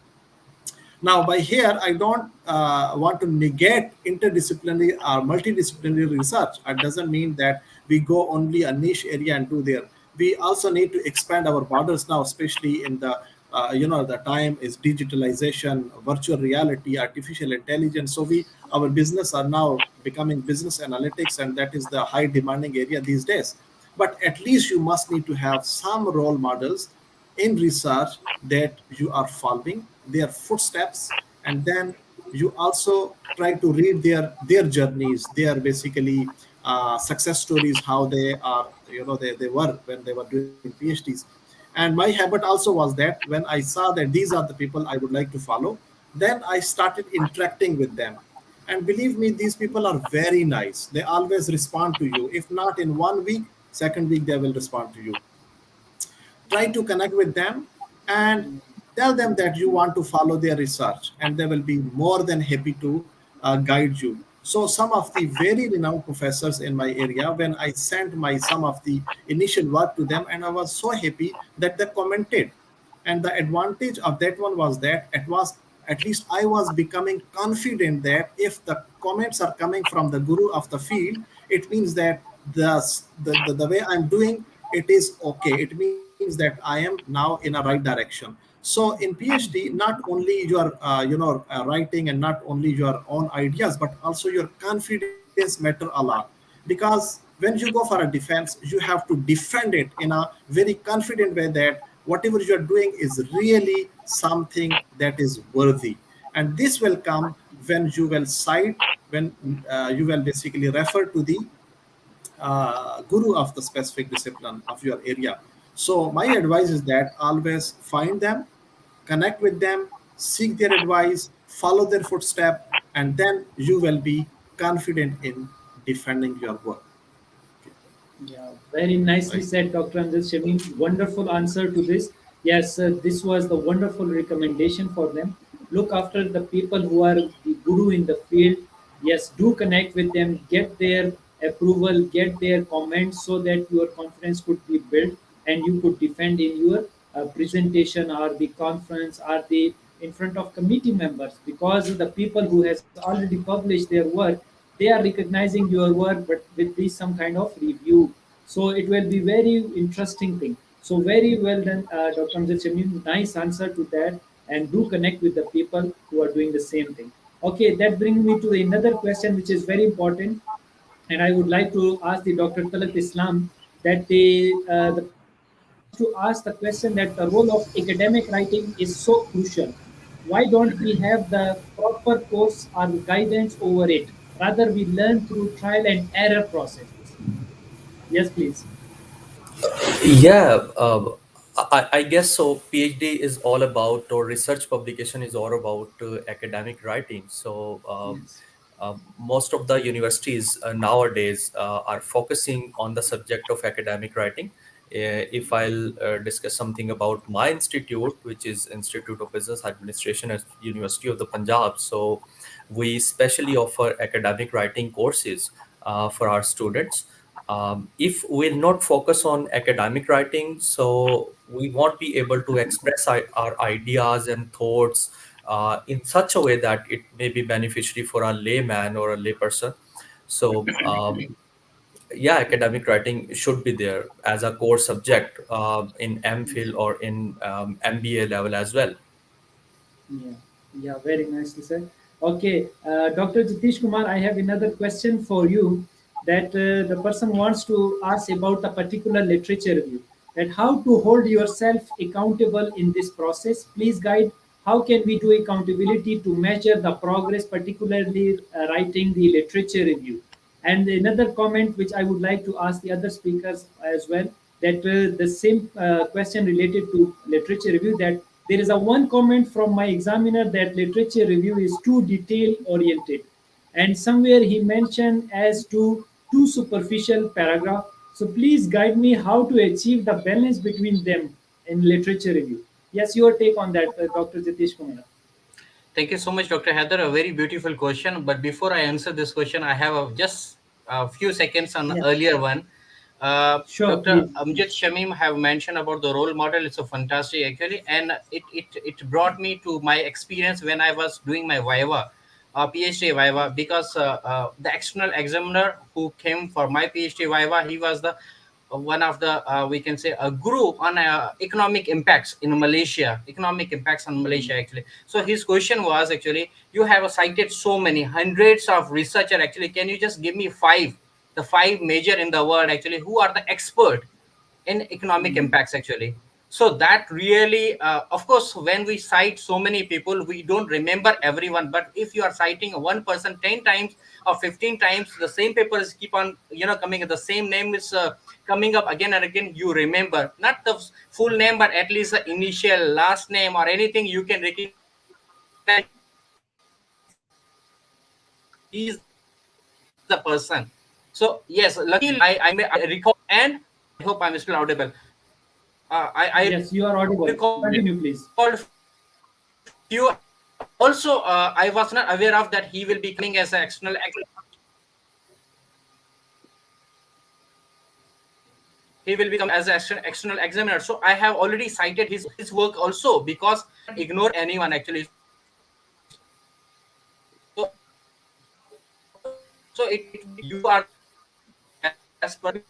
Now, by here, I don't want to negate interdisciplinary or multidisciplinary research. It doesn't mean that we go only a niche area and do there. We also need to expand our borders now, especially in the the time is digitalization, virtual reality, artificial intelligence. So our business are now becoming business analytics, and that is the high demanding area these days. But at least you must need to have some role models in research that you are following their footsteps, and then you also try to read their journeys, their basically success stories, how they are, they were when they were doing PhDs. And my habit also was that when I saw that these are the people I would like to follow, then I started interacting with them. And believe me, these people are very nice. They always respond to you. If not in 1 week, second week they will respond to you. Try to connect with them and tell them that you want to follow their research, and they will be more than happy to guide you. So some of the very renowned professors in my area, when I sent my some of the initial work to them, and I was so happy that they commented. And the advantage of that one was that it was, at least I was becoming confident that if the comments are coming from the guru of the field, it means that the way I'm doing it is okay. It means that I am now in a right direction. So in PhD, not only your writing and not only your own ideas, but also your confidence matter a lot. Because when you go for a defense, you have to defend it in a very confident way that whatever you are doing is really something that is worthy. And this will come when you will cite, when you will basically refer to the guru of the specific discipline of your area. So my advice is that always find them, connect with them, seek their advice, follow their footstep, and then you will be confident in defending your work. Yeah, very nicely Right. said, Dr. Anjal Shamim. Wonderful answer to this. Yes, this was the wonderful recommendation for them. Look after the people who are the guru in the field. Yes, do connect with them, get their approval, get their comments so that your confidence could be built and you could defend in your presentation or the conference or the in front of committee members, because the people who has already published their work, they are recognizing your work but with this some kind of review. So it will be very interesting thing. So very well done, Dr. Amjad Shamim. Nice answer to that. And do connect with the people who are doing the same thing. Okay, that brings me to another question which is very important, and I would like to ask the Dr. Talat Islam that the person wants to ask the question that the role of academic writing is so crucial. Why don't we have the proper course or guidance over it? Rather, we learn through trial and error process. Yes, please. Yeah, I guess so. PhD is all about, or research publication is all about academic writing. So Yes. most of the universities nowadays are focusing on the subject of academic writing. if I'll discuss something about my institute, which is Institute of Business Administration at University of the Punjab. So we specially offer academic writing courses for our students. If we'll not focus on academic writing, so we won't be able to express our ideas and thoughts in such a way that it may be beneficiary for a layman or a layperson. So yeah, academic writing should be there as a core subject in MPhil or in MBA level as well. Yeah, yeah, very nicely said. Okay, Dr. Jatish Kumar, I have another question for you. That the person wants to ask about a particular literature review. That how to hold yourself accountable in this process. Please guide. How can we do accountability to measure the progress, particularly writing the literature review? And another comment which I would like to ask the other speakers as well, that the same question related to literature review, that there is a one comment from my examiner that literature review is too detail oriented. And somewhere he mentioned as to too superficial paragraph. So please guide me how to achieve the balance between them in literature review. Yes, your take on that, Dr. Jatish Kumar. Thank you so much, Dr. Heather. A very beautiful question. But before I answer this question, I have just a few seconds on the Yeah, earlier one. sure, Dr. please. Amjad Shamim have mentioned about the role model. It's a fantastic actually, and it brought me to my experience when I was doing my Viva, PhD Viva, because the external examiner who came for my PhD Viva, he was the one of the we can say a guru on economic impacts in Malaysia, economic impacts on Malaysia actually. So his question was actually, you have cited so many hundreds of researcher actually, can you just give me five, the five major in the world actually, who are the expert in economic impacts actually. So that really of course when we cite so many people we don't remember everyone, but if you are citing one person 10 times or 15 times, the same papers keep on coming, the same name is coming up again and again, you remember not the full name but at least the initial last name or anything, you can recognize he's the person. So yes, luckily I recall and I recall few, I hope I'm still audible. Yes, you are I audible. recalled Continue, few, please. and also I was not aware of that he will be coming as an external he will become as an external examiner. So I have already cited his work also, because I cannot ignore anyone actually. So it will be you are the expert as per me.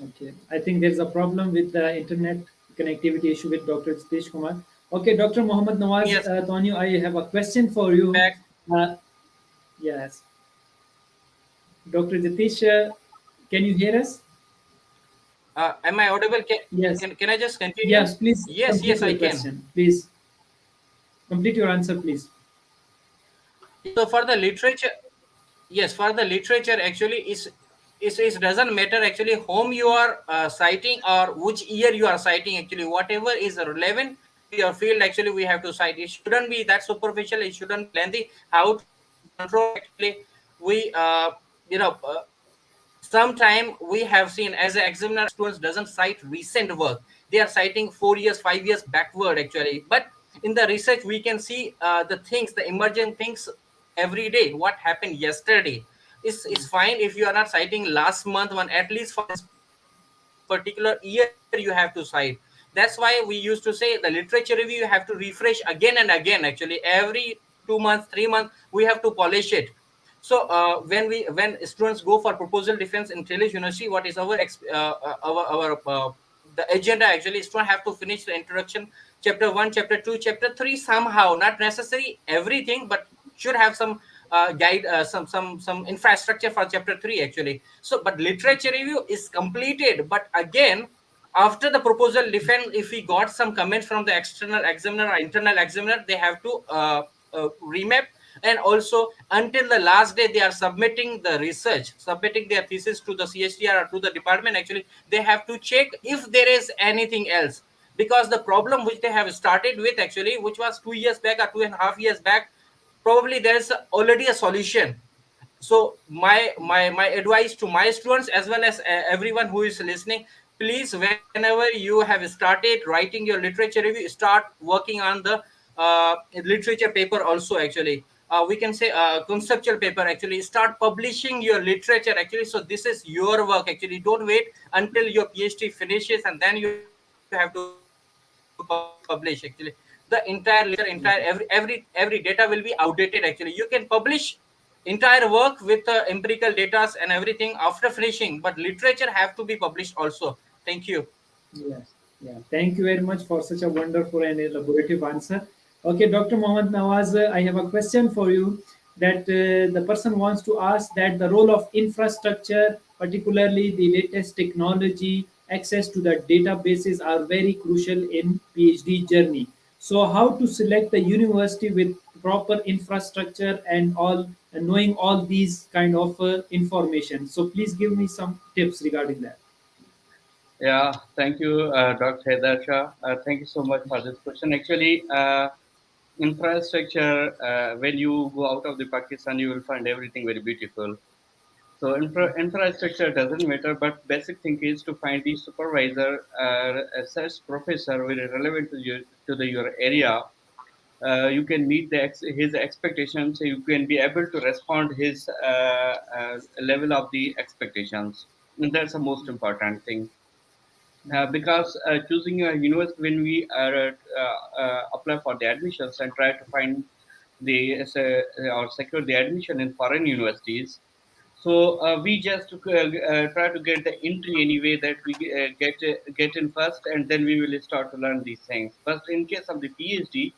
Okay, I think there's a problem with the internet connectivity issue with Dr. Jatish Kumar. Okay, Dr. Mohammed Nawaz Yes, Tonyu, I have a question for you. back. Uh, yes, Dr. Jatish, can you hear us? Am I audible? Yes, Can I just continue? yes, please Yes, complete yes, your I can. question. Please complete your answer, please. So for the literature, yes, for the literature actually is doesn't matter actually whom you are citing or which year you are citing actually, whatever is relevant to your field actually we have to cite. It shouldn't be that superficial, it shouldn't be lengthy. How to control actually, we sometime we have seen as an examiner students doesn't cite recent work, they are citing 4 years 5 years backward actually. But in the research we can see the things, the emerging things every day, what happened yesterday. Is fine if you are not citing last month one, at least for this particular year you have to cite. That's why we used to say the literature review you have to refresh again and again actually, every 2 months 3 months we have to polish it. So when students go for proposal defense in Trelease University, what is our the agenda actually, students have to finish the introduction, chapter 1, chapter 2, chapter 3, somehow, not necessary everything, but should have some guide, some infrastructure for chapter 3 actually. So but literature review is completed, but again after the proposal defense, if we got some comments from the external examiner or internal examiner, they have to remap. And also until the last day they are submitting the research, submitting their thesis to the CHTR or to the department actually, they have to check if there is anything else. because the problem which they have started with, actually, which was 2 years back or 2.5 years back, probably there is already a solution. So my advice to my students as well as everyone who is listening, please, whenever you have started writing your literature review, start working on the literature paper also, actually. We can say conceptual paper, actually. Start publishing your literature, actually. So this is your work, actually. Don't wait until your PhD finishes and then you have to publish, actually. The entire literature, entire every data will be outdated, actually. You can publish entire work with empirical data and everything after finishing, but literature have to be published also. Thank you. Yes, yeah. Thank you very much for such a wonderful and elaborative answer. Okay, Dr. Mohammed Nawaz, I have a question for you. That the person wants to ask that the role of infrastructure, particularly the latest technology, access to the databases are very crucial in PhD journey. So, how to select the university with proper infrastructure and all, and knowing all these kind of information. So, please give me some tips regarding that. Yeah, thank you, Dr. Haider Shah. Thank you so much for this question. Actually, infrastructure, when you go out of the Pakistan, you will find everything very beautiful. So infrastructure doesn't matter, but basic thing is to find the supervisor, a such professor very relevant to your area. You can meet his expectations. You can be able to respond his level of the expectations. And that's the most important thing. Because choosing a university, when we apply for the admissions and try to find or secure the admission in foreign universities, so we just try to get the entry anyway, that we get in first, and then we will start to learn these things. But in case of the PhD,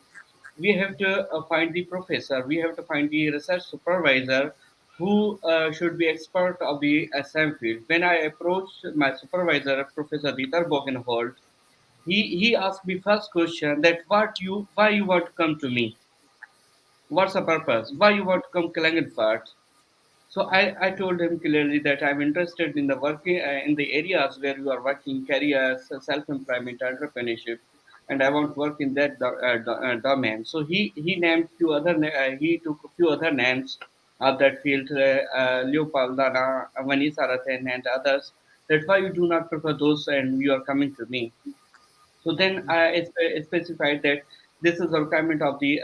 we have to find the professor, we have to find the research supervisor who should be expert of the SM field. When I approached my supervisor, Professor Dieter Bogenhold, he asked me first question that why you want to come to me? What's the purpose? Why you want to come Klagenfurt? So I told him clearly that I'm interested in the working in the areas where you are working, careers, self-employment, entrepreneurship, and I want to work in that domain. So he named he took a few other names of that field, Leopold Dana, Vanessa Rathen, and others. That's why you do not prefer those, and you are coming to me. So then it's specified that this is a requirement of the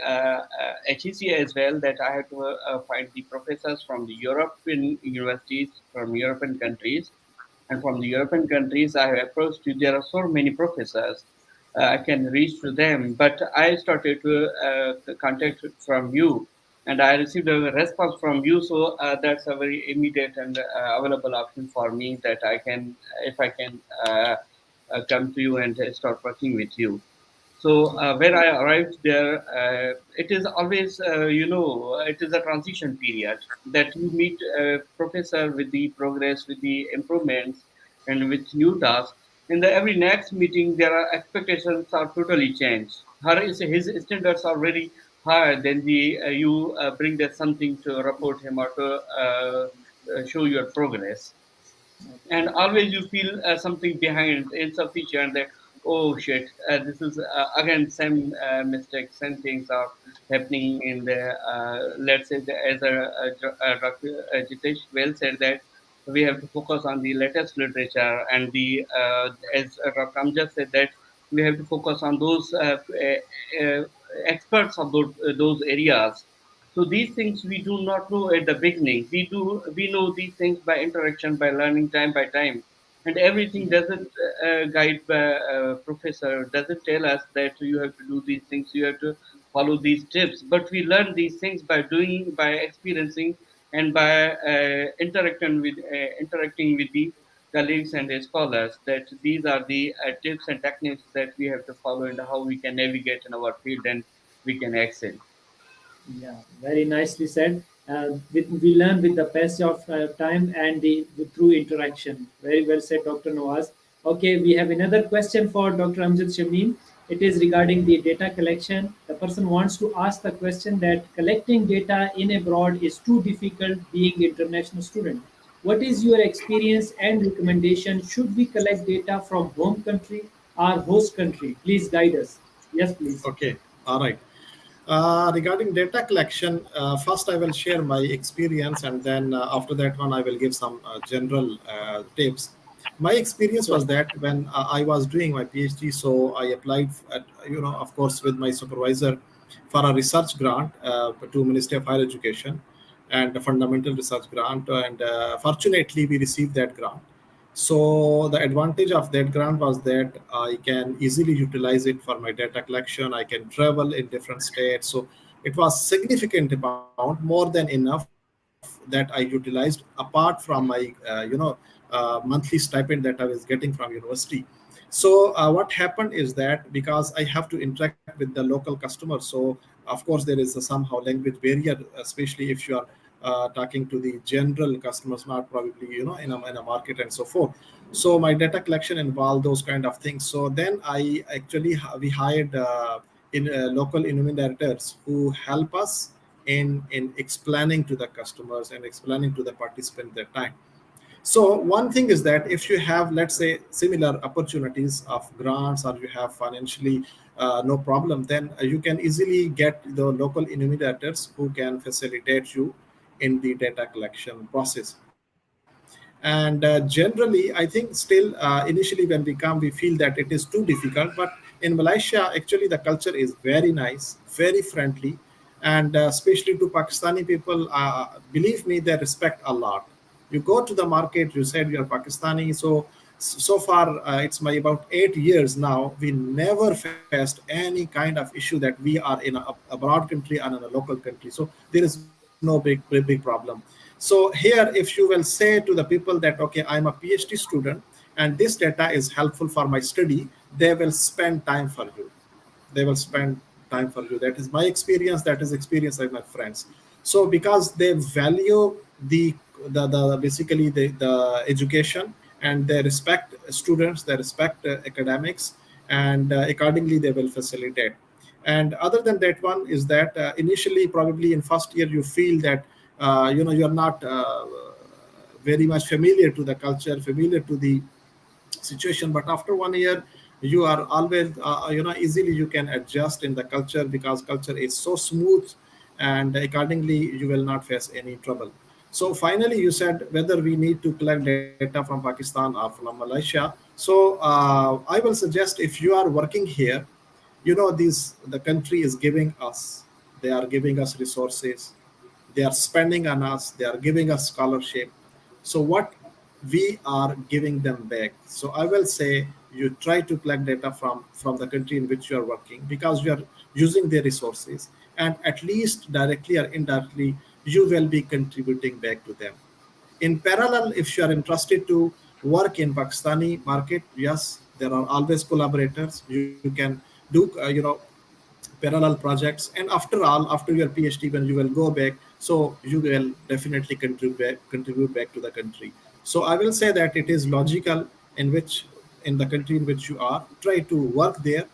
HEC as well, that I have to find the professors from the European universities, from European countries. And from the European countries, I have approached you. There are so many professors. I can reach to them, but I started to contact from you, and I received a response from you. So that's a very immediate and available option for me, that I can, if I can come to you and start working with you. So when I arrived there, it is always, it is a transition period, that you meet a professor with the progress, with the improvements, and with new tasks. In the every next meeting, their expectations are totally changed. His standards are very higher than the you bring that something to report him or to show your progress. And always you feel something behind, insufficient, that oh shit, this is again same mistakes, same things are happening in the let's say, as Dr. Jatish well said, that we have to focus on the latest literature, and the as Dr. Amjad said, that we have to focus on those experts of those areas. So these things we do not know at the beginning. We know these things by interaction, by learning time by time, and everything doesn't guide by professor doesn't tell us that you have to do these things, you have to follow these tips. But we learn these things by doing, by experiencing, and by interacting with the colleagues and the scholars. That these are the tips and techniques that we have to follow, and how we can navigate in our field and we can excel. Yeah, very nicely said. We learn with the passage of time and the through interaction. Very well said, Dr. Nawaz. Okay, we have another question for Dr. Amjad Shamim. It is regarding the data collection. The person wants to ask the question that collecting data in abroad is too difficult being international student. What is your experience and recommendation? Should we collect data from home country our host country. Please guide us. Yes, please. Okay, all right. Regarding data collection, first I will share my experience, and then after that one I will give some general tips. My experience Sure. was that when I was doing my PhD, so I applied, at, of course, with my supervisor for a research grant to Ministry of Higher Education and a fundamental research grant, and fortunately we received that grant. So the advantage of that grant was that I can easily utilize it for my data collection. I can travel in different states. So it was significant amount, more than enough that I utilized apart from my monthly stipend that I was getting from university. So what happened is that because I have to interact with the local customers, so of course there is a somehow language barrier, especially if you are talking to the general customers, not probably in a market and so forth. So my data collection involved those kind of things. So then I actually we hired in local enumerators who help us in explaining to the customers and explaining to the participant their time. So one thing is that if you have, let's say, similar opportunities of grants, or you have financially no problem, then you can easily get the local enumerators who can facilitate you in the data collection process. And generally, I think still initially when we come, we feel that it is too difficult. But in Malaysia, actually the culture is very nice, very friendly, and especially to Pakistani people, believe me, they respect a lot. You go to the market, you said you're Pakistani, so far it's my about 8 years now, we never faced any kind of issue that we are in a broad country and in a local country. So there is no big problem. So here, if you will say to the people that, okay, I'm a PhD student and this data is helpful for my study, they will spend time for you. They will spend time for you. That is my experience. That is experience of my friends. So because they value the basically the education, and they respect students, they respect academics, and accordingly they will facilitate. And other than that one is that initially probably in first year you feel that you're not very much familiar to the culture, familiar to the situation. But after 1 year, you are always easily you can adjust in the culture, because culture is so smooth, and accordingly you will not face any trouble. So finally you said whether we need to collect data from Pakistan or from Malaysia. So I will suggest, if you are working here, the country is giving us, they are giving us resources, they are spending on us, they are giving us scholarship. So what we are giving them back. So I will say you try to collect data from the country in which you are working, because you are using their resources, and at least directly or indirectly you will be contributing back to them. In parallel, if you are interested to work in Pakistani market, yes, there are always collaborators. You can do parallel projects, and after all, after your PhD, when you will go back, so you will definitely contribute back to the country. So I will say that it is logical, in the country in which you are, try to work there,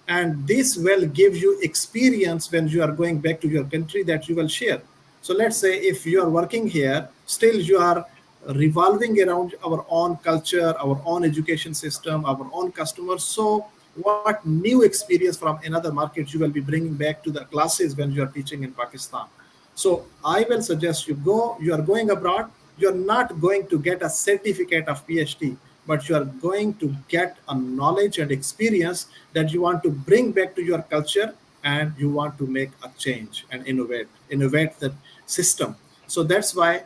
and this will give you experience when you are going back to your country, that you will share. So let's say if you are working here, still you are revolving around our own culture, our own education system, our own customers. So what new experience from another market you will be bringing back to the classes when you are teaching in Pakistan. So I will suggest you are going abroad, you're not going to get a certificate of PhD, but you are going to get a knowledge and experience that you want to bring back to your culture, and you want to make a change and innovate the system. So that's why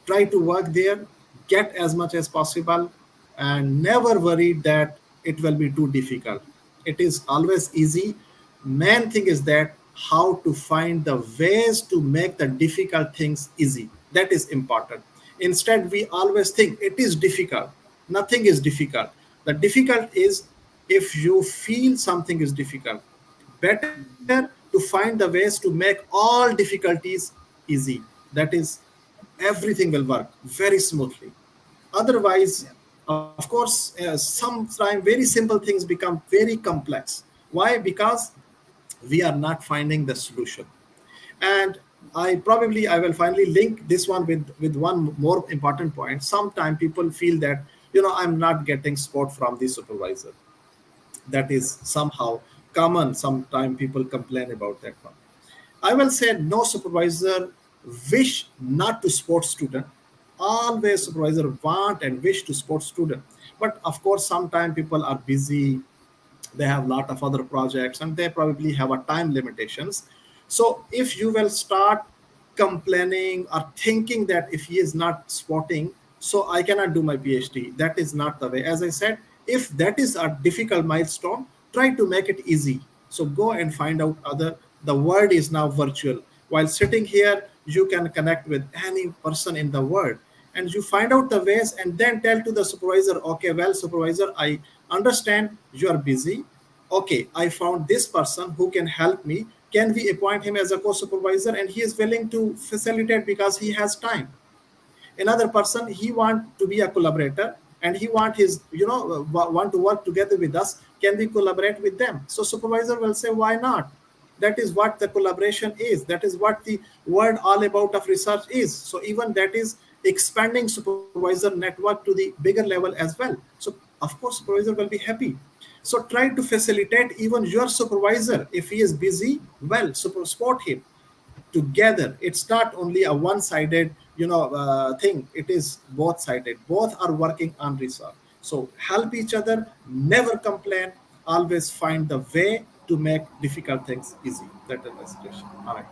try to work there, get as much as possible, and never worry that it will be too difficult. It is always easy. Main thing is that how to find the ways to make the difficult things easy. That is important. Instead, we always think it is difficult. Nothing is difficult. The difficult is if you feel something is difficult. Better to find the ways to make all difficulties easy. That is, everything will work very smoothly. Otherwise, Yeah. of course, sometimes very simple things become very complex. Why? Because we are not finding the solution. And I will finally link this one with one more important point. Sometimes people feel that I'm not getting support from the supervisor. That is somehow common. Sometimes people complain about that one. I will say no supervisor wish not to support student. Always supervisor want and wish to support student. But of course, sometimes people are busy, they have a lot of other projects, and they probably have a time limitations. So if you will start complaining or thinking that if he is not spotting, so I cannot do my PhD, that is not the way. As I said, if that is a difficult milestone, try to make it easy. So go and find out other. The world is now virtual. While sitting here, you can connect with any person in the world, and you find out the ways and then tell to the supervisor, okay, well, supervisor, I understand you are busy. Okay, I found this person who can help me. Can we appoint him as a co-supervisor? And he is willing to facilitate because he has time. Another person, he want to be a collaborator, and he want his, want to work together with us. Can we collaborate with them? So supervisor will say, why not? That is what the collaboration is. That is what the word all about of research is. So even that is expanding supervisor network to the bigger level as well. So of course supervisor will be happy. So try to facilitate even your supervisor. If he is busy, well, support him together. It's not only a one-sided thing. It is both-sided. Both are working on research. So help each other, never complain, always find the way to make difficult things easy. That is the situation. All right.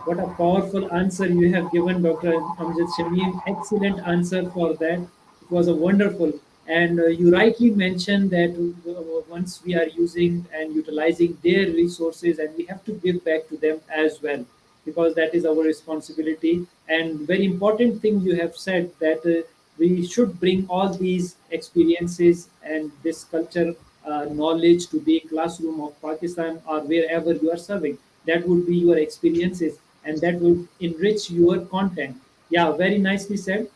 What a powerful answer you have given, Dr. Amjad Shamim. Excellent answer for that. It was a wonderful. And you rightly mentioned that once we are using and utilizing their resources, and we have to give back to them as well, because that is our responsibility. And very important thing you have said that we should bring all these experiences and this culture knowledge to the classroom of Pakistan or wherever you are serving. That would be your experiences, and that would enrich your content. Yeah, very nicely said.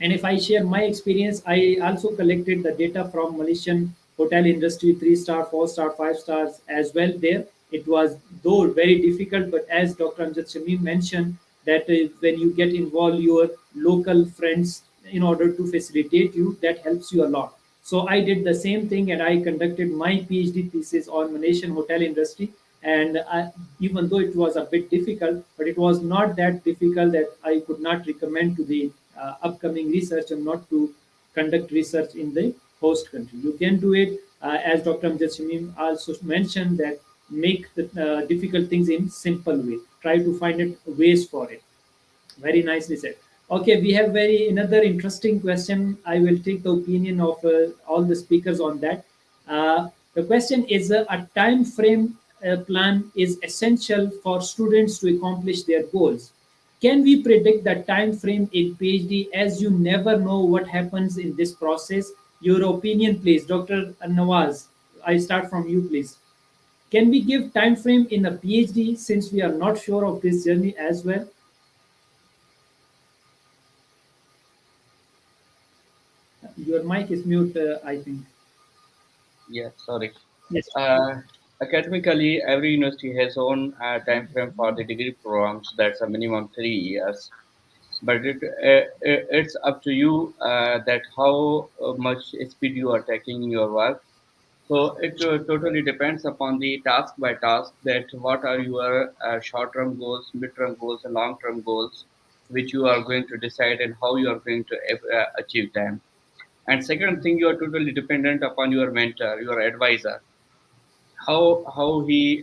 And if I share my experience, I also collected the data from Malaysian hotel industry, 3 star, 4 star, 5 stars as well. There, it was though very difficult, but as Dr. Amjad Shamim mentioned, that when you get involved your local friends in order to facilitate you, that helps you a lot. So I did the same thing, and I conducted my PhD thesis on Malaysian hotel industry. And even though it was a bit difficult, but it was not that difficult that I could not recommend to the upcoming researcher not to conduct research in the host country. You can do it, as Dr. Amjad Shamim also mentioned, that make the difficult things in simple way. Try to find it ways for it. Very nicely said. Okay, we have very another interesting question. I will take the opinion of all the speakers on that. The question is a time frame plan is essential for students to accomplish their goals. Can we predict the time frame in PhD, as you never know what happens in this process? Your opinion, please, Dr. Nawaz. I start from you, please. Can we give time frame in a PhD, since we are not sure of this journey as well? Your mic is mute, I think. Yeah, sorry. Yes. Uh, Academically, every university has own time frame for the degree programs. That's a minimum 3 years. But it's up to you that how much speed you are taking in your work. So it totally depends upon the task by task, that what are your short-term goals, mid-term goals, and long-term goals, which you are going to decide and how you are going to achieve them. And second thing, you are totally dependent upon your mentor, your advisor, how he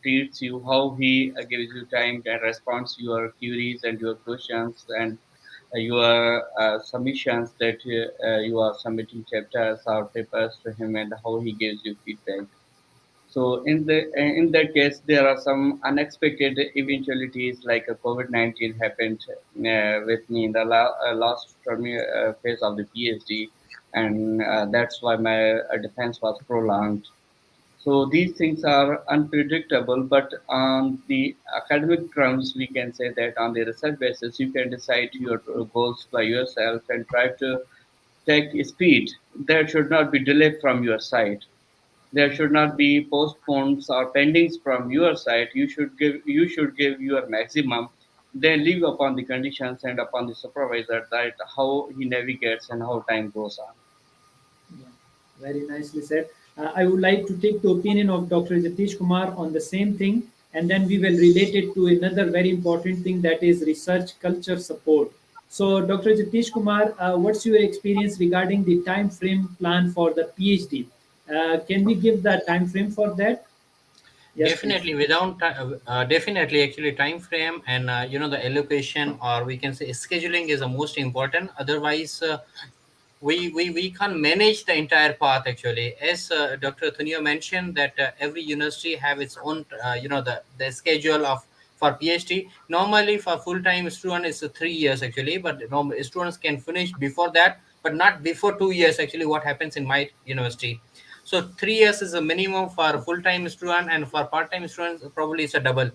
treats you, how he gives you time and responds to your queries and your questions, and your submissions that you are submitting chapters or papers to him, and how he gives you feedback. So in that case, there are some unexpected eventualities, like a COVID-19 happened with me in the last term, phase of the PhD, and that's why my defense was prolonged. So these things are unpredictable, but on the academic terms, we can say that on the research basis, you can decide your goals by yourself and try to take speed. There should not be delay from your side. There should not be postpones or pendings from your side. You should give your maximum. Then leave upon the conditions and upon the supervisor that how he navigates and how time goes on. Yeah, very nicely said. I would like to take the opinion of Dr. Jatish Kumar on the same thing, and then we will relate it to another very important thing, that is research culture support. So, Dr. Jatish Kumar, what's your experience regarding the time frame plan for the PhD? Can we give the time frame for that? Yes, please. Definitely, definitely, actually, time frame and the allocation, or we can say scheduling, is the most important. Otherwise, we can't manage the entire path actually. As Dr. Thunio mentioned, that every university have its own the schedule of for PhD. Normally for full-time student is 3 years actually, but students can finish before that, but not before 2 years actually, what happens in my university. So 3 years is a minimum for full-time student, and for part-time students probably it's a double.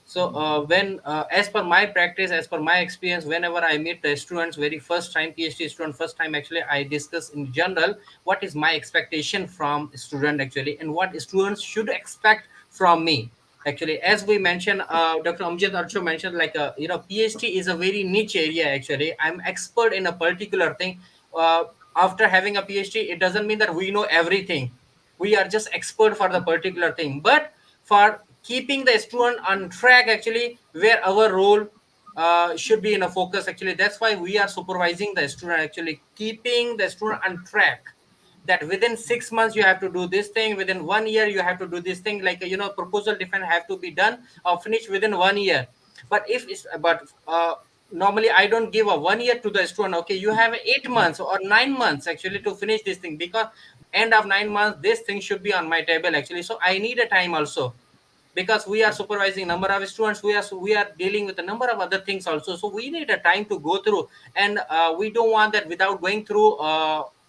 So when as per my practice, as per my experience, whenever I meet the students very first time, PhD student first time actually, I discuss in general what is my expectation from student actually, and what students should expect from me actually. As we mentioned, Dr. Amjad also mentioned, like PhD is a very niche area actually. I'm expert in a particular thing. uh, After having a PhD, it doesn't mean that we know everything. We are just expert for the particular thing, but for keeping the student on track actually, where our role should be in a focus actually. That's why we are supervising the student actually, keeping the student on track, that within 6 months you have to do this thing, within 1 year you have to do this thing, like proposal defense have to be done or finished within 1 year. But if it's but normally I don't give a 1 year to the student. Okay, you have 8 months or 9 months actually to finish this thing, because end of 9 months this thing should be on my table actually. So I need a time also, because we are supervising number of students, we are dealing with a number of other things also. So we need a time to go through, and we don't want that without going through our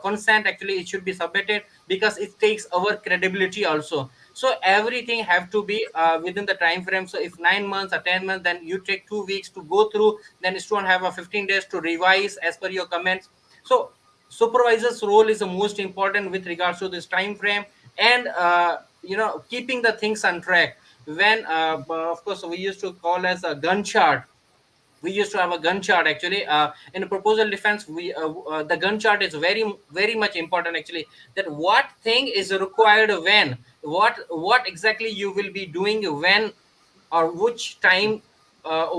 consent actually, it should be submitted, because it takes our credibility also. So everything have to be within the time frame. So if 9 months or 10 months, then you take 2 weeks to go through, then student have a 15 days to revise as per your comments. So supervisor's role is the most important with regards to this time frame, and keeping the things on track. When of course we used to call as a gun chart. We used to have a gun chart actually. In a proposal defense, the gun chart is very very much important actually, that what thing is required when, what exactly you will be doing when, or which time,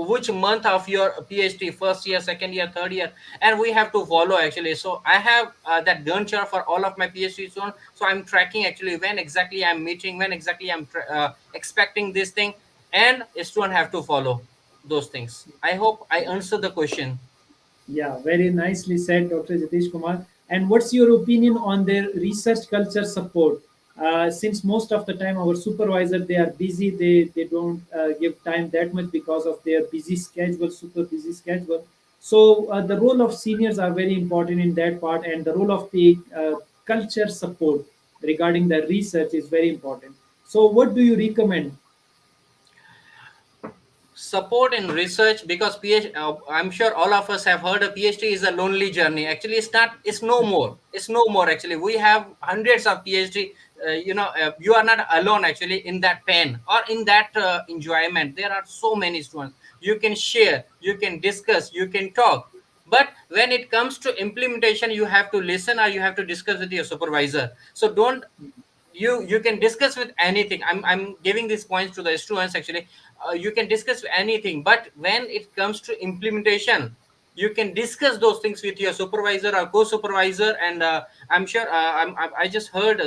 which month of your PhD, first year, second year, third year, and we have to follow actually. So I have that Gantt chart for all of my PhD students. So I'm tracking actually when exactly I'm meeting, when exactly I'm expecting this thing, and a student have to follow those things. I hope I answered the question. Yeah, very nicely said, Dr. Jatish Kumar. And what's your opinion on their research culture support? Since most of the time our supervisor, they are busy, they don't give time that much because of their busy schedule, super busy schedule. So the role of seniors are very important in that part, and the role of the culture support regarding the research is very important. So what do you recommend? Support in research, because PhD, I'm sure all of us have heard a PhD is a lonely journey. Actually, it's not. It's no more. It's no more. Actually, we have hundreds of PhD. You are not alone actually in that pain or in that enjoyment. There are so many students. You can share, you can discuss, you can talk. But when it comes to implementation, you have to listen, or you have to discuss with your supervisor. So don't, you can discuss with anything. I'm giving these points to the students actually. You can discuss anything, but when it comes to implementation, you can discuss those things with your supervisor or co-supervisor. And I'm sure I just heard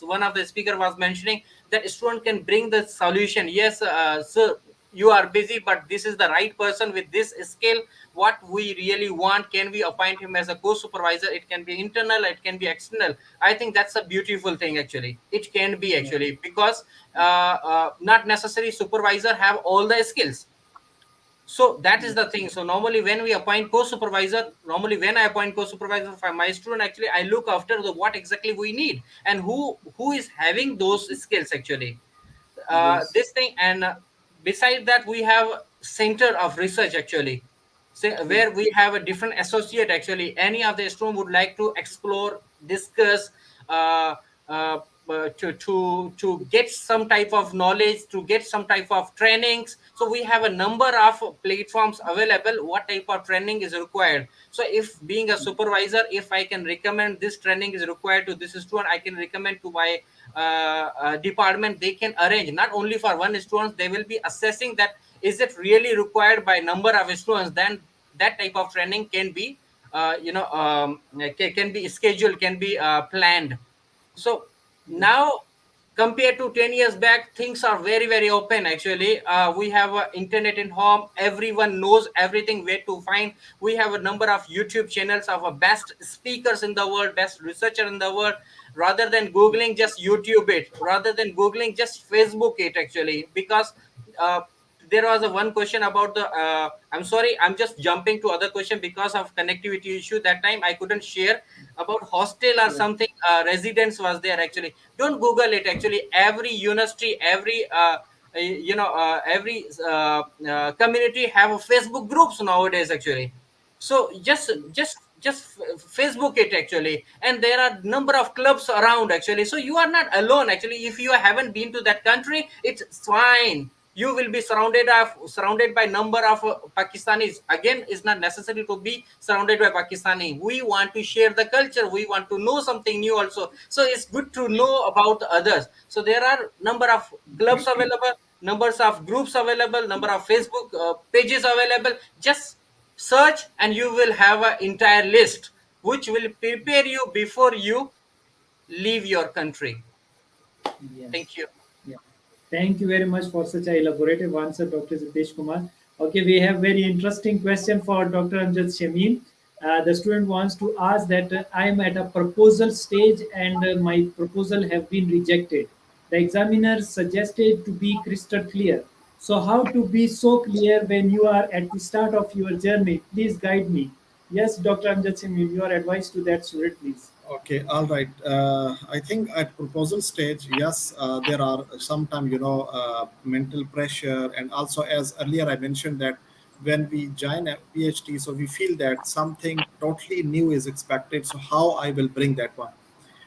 one of the speaker was mentioning that a student can bring the solution. Yes, sir, you are busy, but this is the right person with this skill. What we really want, can we appoint him as a co-supervisor? It can be internal, it can be external. I think that's a beautiful thing actually. It can be Yeah, actually, because not necessary supervisor have all the skills. So that is the thing. So normally when we appoint co-supervisor, normally when I appoint co-supervisor for my student, actually I look after the what exactly we need, and who is having those skills actually. yes, This thing. And beside that, we have center of research actually. So yeah, where we have a different associate actually. Any of the student would like to explore, discuss, uh, uh, to get some type of knowledge, to get some type of trainings. So we have a number of platforms available, what type of training is required. So if being a supervisor, if I can recommend this training is required to this student, I can recommend to my department. They can arrange not only for one student, they will be assessing that is it really required by number of students. Then that type of training can be can be scheduled, can be planned. So now compared to 10 years back, things are very very open. Actually, we have internet in home, everyone knows everything where to find. We have a number of YouTube channels of best speakers in the world, best researcher in the world. Rather than googling, just YouTube it, rather than googling, just Facebook it. Actually, because uh, there was a one question about the I'm sorry, I'm just jumping to other question because of connectivity issue. That time I couldn't share about hostel or something. Residence was there. Actually, don't google it. Actually, every university, every every community have a Facebook groups nowadays. Actually, so just Facebook it. Actually, and there are number of clubs around. Actually, so you are not alone. Actually, if you haven't been to that country, it's fine. You will be surrounded by number of Pakistanis. Again, it's not necessary to be surrounded by Pakistani. We want to share the culture, we want to know something new also. So it's good to know about others. So there are number of clubs available, numbers of groups available, number of Facebook pages available. Just search and you will have an entire list which will prepare you before you leave your country. Yes. Thank you. Yeah. Thank you very much for such a elaborative answer, Dr. Jatish Kumar. Okay, we have very interesting question for Dr. Amjad Shamim. The student wants to ask that I am at a proposal stage and my proposal have been rejected. The examiner suggested to be crystal clear. So how to be so clear when you are at the start of your journey? Please guide me. Yes, Dr. Amjad Shamim, your advice to that student, please. Okay, all right. I think at proposal stage, yes, there are sometimes, mental pressure. And also, as earlier I mentioned, that when we join a PhD, so we feel that something totally new is expected. So, how I will bring that one?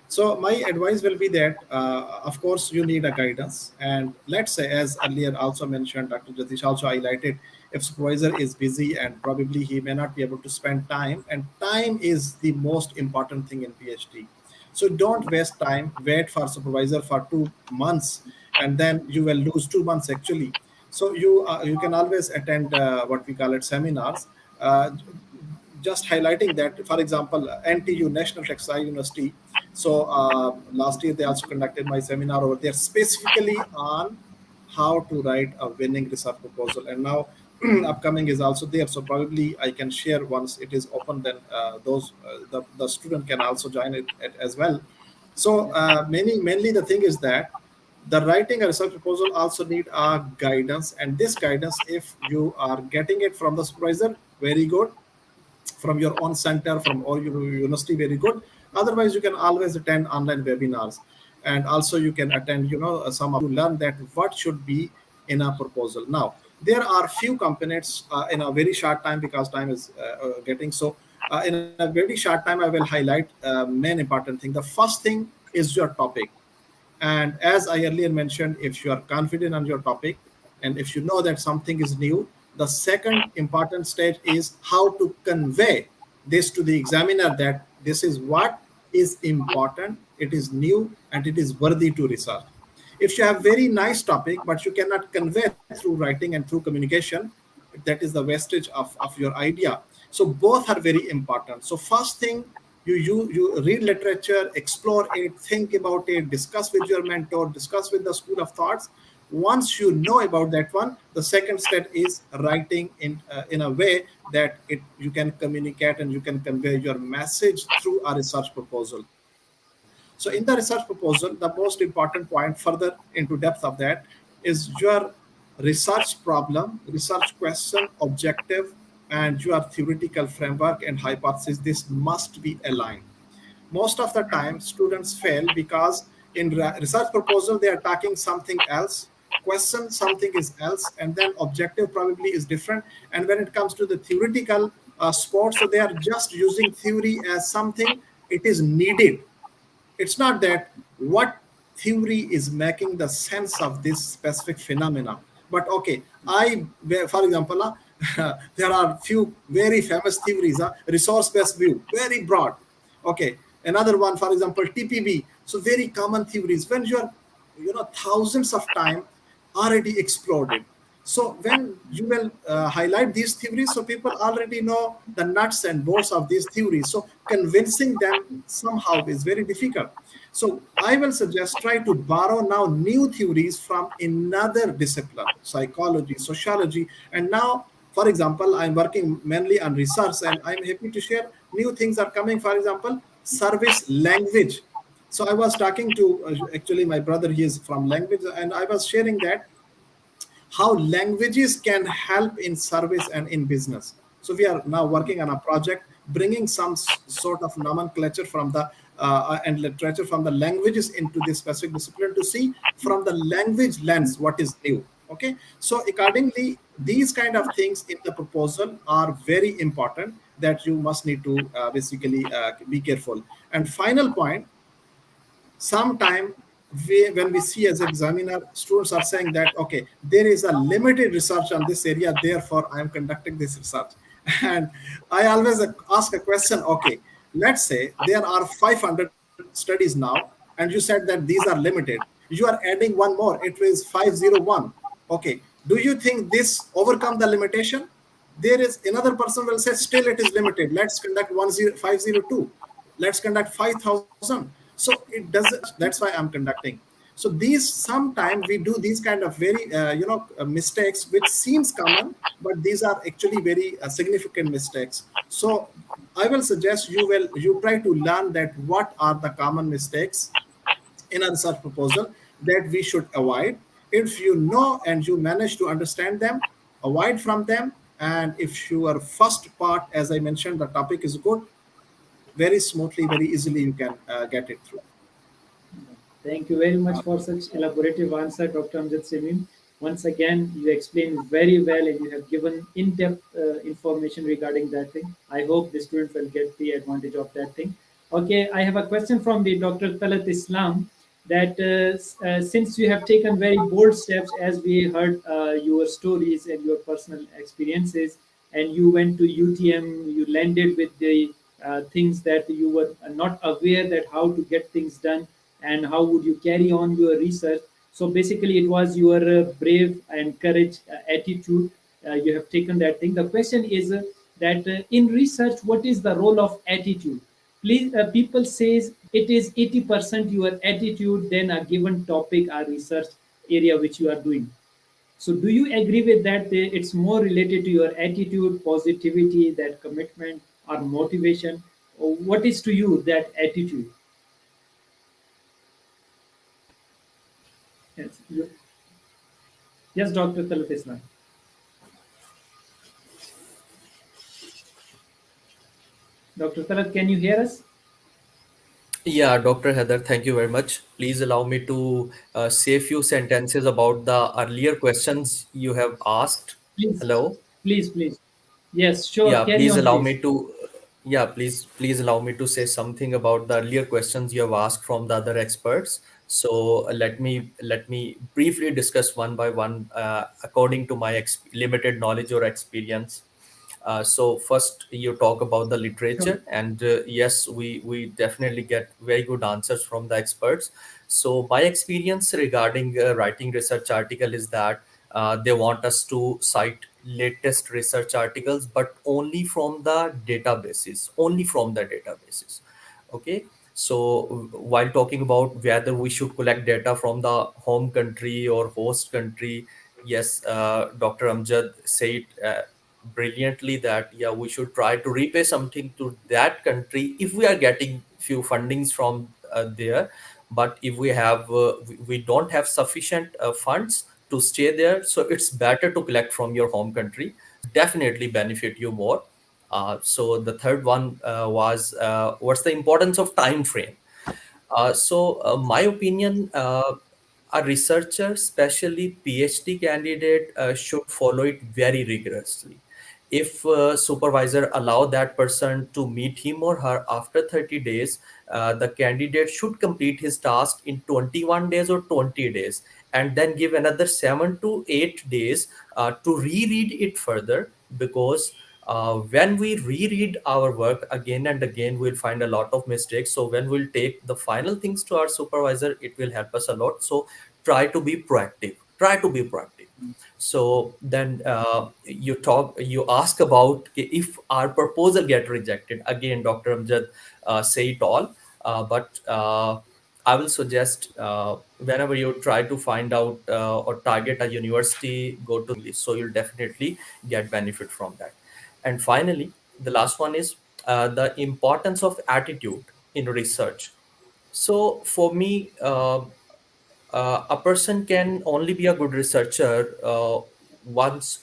So my advice will be that, of course, you need a guidance. And let's say, as earlier also mentioned, Dr. Jatish also highlighted, if supervisor is busy and probably he may not be able to spend time, and time is the most important thing in PhD. So don't waste time. Wait for supervisor for 2 months, and then you will lose 2 months actually. So you can always attend what we call it seminars. Uh, just highlighting that, for example, NTU, National Textile University. So last year they also conducted my seminar over there specifically on how to write a winning research proposal. And now upcoming is also there. So probably I can share once it is open, then the student can also join it as well. So mainly the thing is that the writing a research proposal also need a guidance, and this guidance, if you are getting it from the supervisor, very good, from your own center, from all your university, very good. Otherwise, you can always attend online webinars, and also you can attend, some to learn that what should be in a proposal. Now, there are few components in a very short time, because time is getting so. In a very short time, I will highlight main important thing. The first thing is your topic. And as I earlier mentioned, if you are confident on your topic and if you know that something is new, the second important stage is how to convey this to the examiner, that this is what is important, it is new, and it is worthy to research. If you have very nice topic, but you cannot convey through writing and through communication, that is the wastage of your idea. So both are very important. So first thing, you read literature, explore it, think about it, discuss with your mentor, discuss with the school of thoughts. Once you know about that one, the second step is writing in a way that you can communicate and you can convey your message through a research proposal. So in the research proposal, the most important point, further into depth of that, is your research problem, research question, objective, and your theoretical framework and hypothesis. This must be aligned. Most of the time students fail because in research proposal they are talking something else, question something is else, and then objective probably is different. And when it comes to the theoretical sport, so they are just using theory as something it is needed. It's not that what theory is making the sense of this specific phenomena. But okay, for example, there are few very famous theories. Resource-based view, very broad. Okay, another one, for example, TPB. So very common theories. When you are, thousands of time already exploded. So when you will highlight these theories, so people already know the nuts and bolts of these theories. So convincing them somehow is very difficult. So I will suggest try to borrow now new theories from another discipline, psychology, sociology. And now, for example, I'm working mainly on research, and I'm happy to share new things are coming. For example, service language. So I was talking to actually my brother, he is from language, and I was sharing that how languages can help in service and in business. So we are now working on a project bringing some sort of nomenclature from the and literature from the languages into this specific discipline to see from the language lens what is new. Okay, so accordingly, these kind of things in the proposal are very important that you must need to basically be careful. And final point, sometime when we see as examiner, students are saying that okay, there is a limited research on this area, therefore I am conducting this research. And I always ask a question, okay, let's say there are 500 studies now, and you said that these are limited, you are adding one more, it is 501. Okay, do you think this overcome the limitation? There is another person will say still it is limited, let's conduct 502, let's conduct 5,000. So it doesn't, that's why I'm conducting. So these, sometimes we do these kind of very mistakes which seems common, but these are actually very significant mistakes. So I will suggest you try to learn that what are the common mistakes in a research proposal that we should avoid. If you know and you manage to understand them, avoid from them. And if your first part, as I mentioned, the topic is good, very smoothly, very easily you can get it through. Thank you very much for such elaborative answer, Dr. Amjad Semim. Once again, you explained very well and you have given in-depth information regarding that thing. I hope the students will get the advantage of that thing. Okay, I have a question from the Dr. Talat Islam that since you have taken very bold steps, as we heard your stories and your personal experiences, and you went to UTM, you landed with the things that you were not aware that how to get things done and how would you carry on your research. So basically it was your brave and courage attitude, you have taken that thing. The question is that in research, what is the role of attitude? Please, people says it is 80% your attitude then a given topic or research area which you are doing. So do you agree with that? It's more related to your attitude, positivity, that commitment or motivation? Or what is to you that attitude? Yes, yes, Dr. Talat Islam. Dr. Talat, can you hear us? Yeah, Dr. Heather, thank you very much. Please allow me to say a few sentences about the earlier questions you have asked. Please, Hello? please. Yes, sure. Yeah, Carry please on, allow please. me to please allow me to say something about the earlier questions you have asked from the other experts. So let me briefly discuss one by one according to my limited knowledge or experience. So first, you talk about the Sure. literature, and yes, we definitely get very good answers from the experts. So my experience regarding writing research article is that they want us to cite latest research articles, but only from the databases. Okay, so while talking about whether we should collect data from the home country or host country, yes, Dr. Amjad said brilliantly that yeah, we should try to repay something to that country if we are getting few fundings from there. But if we don't have sufficient funds to stay there, so it's better to collect from your home country, definitely benefit you more. So the third one was what's the importance of time frame. My opinion, a researcher, especially PhD candidate, should follow it very rigorously. if supervisor allow that person to meet him or her after 30 days, the candidate should complete his task in 21 days or 20 days, and then give another 7 to 8 days to reread it further, because when we reread our work again and again, we'll find a lot of mistakes. So when we'll take the final things to our supervisor, it will help us a lot. So try to be proactive. Try to be proactive. So then you ask about if our proposal get rejected. Again, Dr. Amjad say it all, but I will suggest whenever you try to find out or target a university, go to English. So you'll definitely get benefit from that. And finally, the last one is the importance of attitude in research. So for me, a person can only be a good researcher once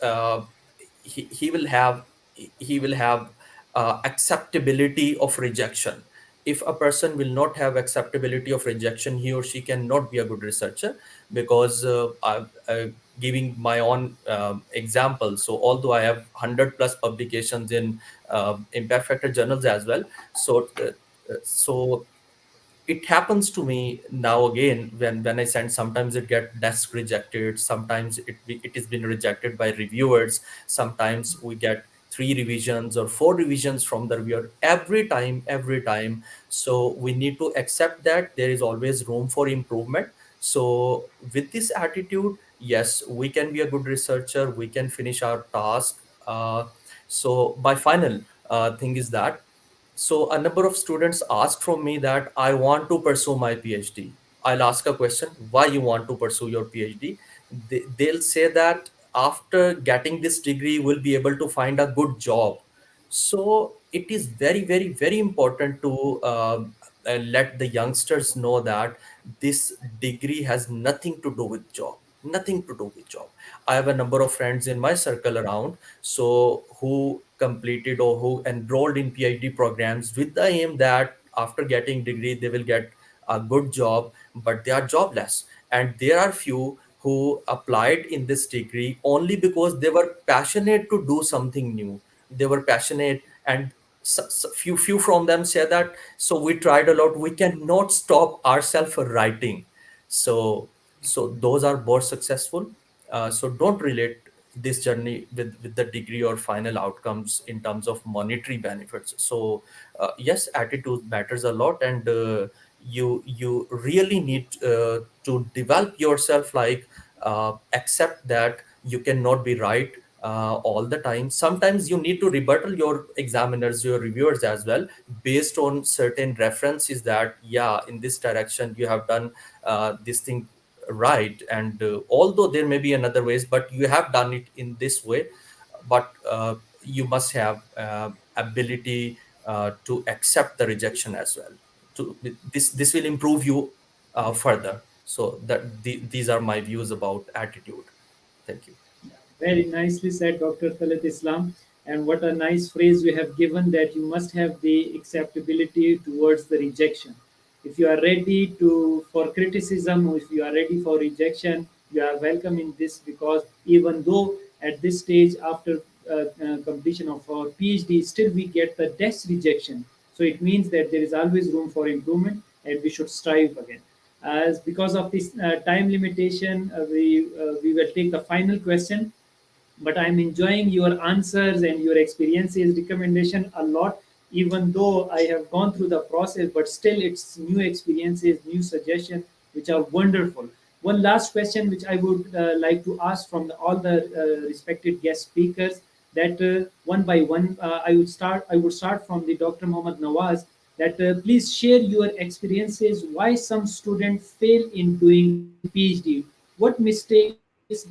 he will have acceptability of rejection. If a person will not have acceptability of rejection, he or she cannot be a good researcher. Because giving my own example, so although I have 100 plus publications in impact factor journals as well, so it happens to me now again when I send. Sometimes it get desk rejected, sometimes it is been rejected by reviewers, sometimes we get 3 revisions or 4 revisions from the reviewer. Every time, so we need to accept that there is always room for improvement. So with this attitude, yes, we can be a good researcher, we can finish our task. So my final thing is that, so a number of students ask from me that I want to pursue my PhD. I'll ask a question, why you want to pursue your PhD? They'll say that after getting this degree, we'll be able to find a good job. So it is very, very, very important to let the youngsters know that this degree has nothing to do with job. Nothing to do with job. I have a number of friends in my circle around, so who completed or who enrolled in PhD programs with the aim that after getting degree they will get a good job, but they are jobless. And there are few who applied in this degree only because they were passionate to do something new. They were passionate, and few from them said that, so we tried a lot, we cannot stop ourselves from writing. So those are more successful. So don't relate this journey with the degree or final outcomes in terms of monetary benefits. So yes, attitude matters a lot, and you really need to develop yourself, like accept that you cannot be right all the time. Sometimes you need to rebuttal your examiners, your reviewers as well, based on certain references that, yeah, in this direction you have done this thing right, and although there may be another ways, but you have done it in this way. But you must have ability to accept the rejection as well. To this will improve you further. So these are my views about attitude. Thank you. Very nicely said, Dr. Khalid Islam. And what a nice phrase you have given, that you must have the acceptability towards the rejection. If you are ready to for criticism, or if you are ready for rejection, you are welcome in this, because even though at this stage after completion of our PhD, still we get the desk rejection. So it means that there is always room for improvement, and we should strive again. As because of this time limitation, we will take the final question, but I'm enjoying your answers and your experiences, recommendation a lot. Even though I have gone through the process, but still it's new experiences, new suggestions, which are wonderful. One last question, which I would like to ask from all the respected guest speakers, that one by one, I would start from the Dr. Mohammad Nawaz. That please share your experiences. Why some students fail in doing PhD? What mistakes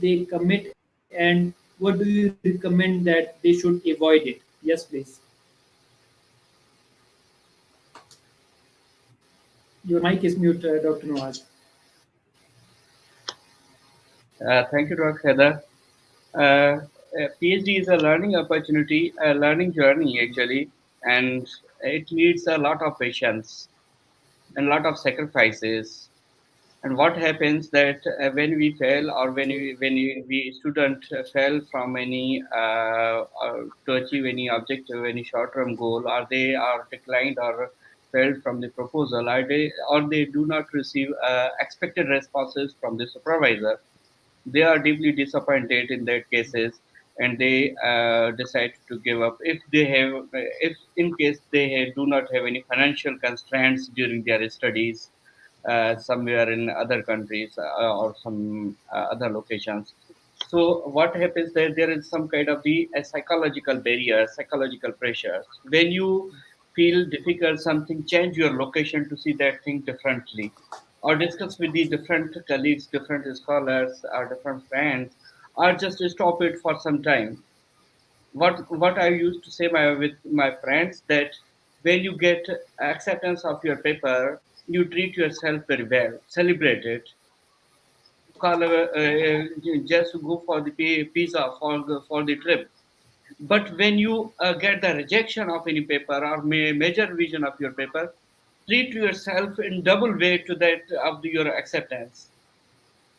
they commit, and what do you recommend that they should avoid it? Yes, please. Your mic is mute, Dr. Nawaz. Thank you, Dr. Heather. PhD is a learning opportunity, a learning journey actually, and it needs a lot of patience and a lot of sacrifices. And what happens that when we fail, or we student fail from any to achieve any objective, any short term goal, or they are declined or failed from the proposal, or they do not receive expected responses from the supervisor, they are deeply disappointed in their cases, and they decide to give up. If they have, if in case do not have any financial constraints during their studies, somewhere in other countries, or some other locations. So what happens there is some kind of the psychological barrier, psychological pressures. When you feel difficult something, change your location to see that thing differently, or discuss with the different colleagues, different scholars, or different friends, or just stop it for some time. What I used to say with my friends, that when you get acceptance of your paper, you treat yourself very well, celebrate it, call just go for the pizza for the trip. But when you get the rejection of any paper, or major revision of your paper, treat yourself in double way to that of your acceptance,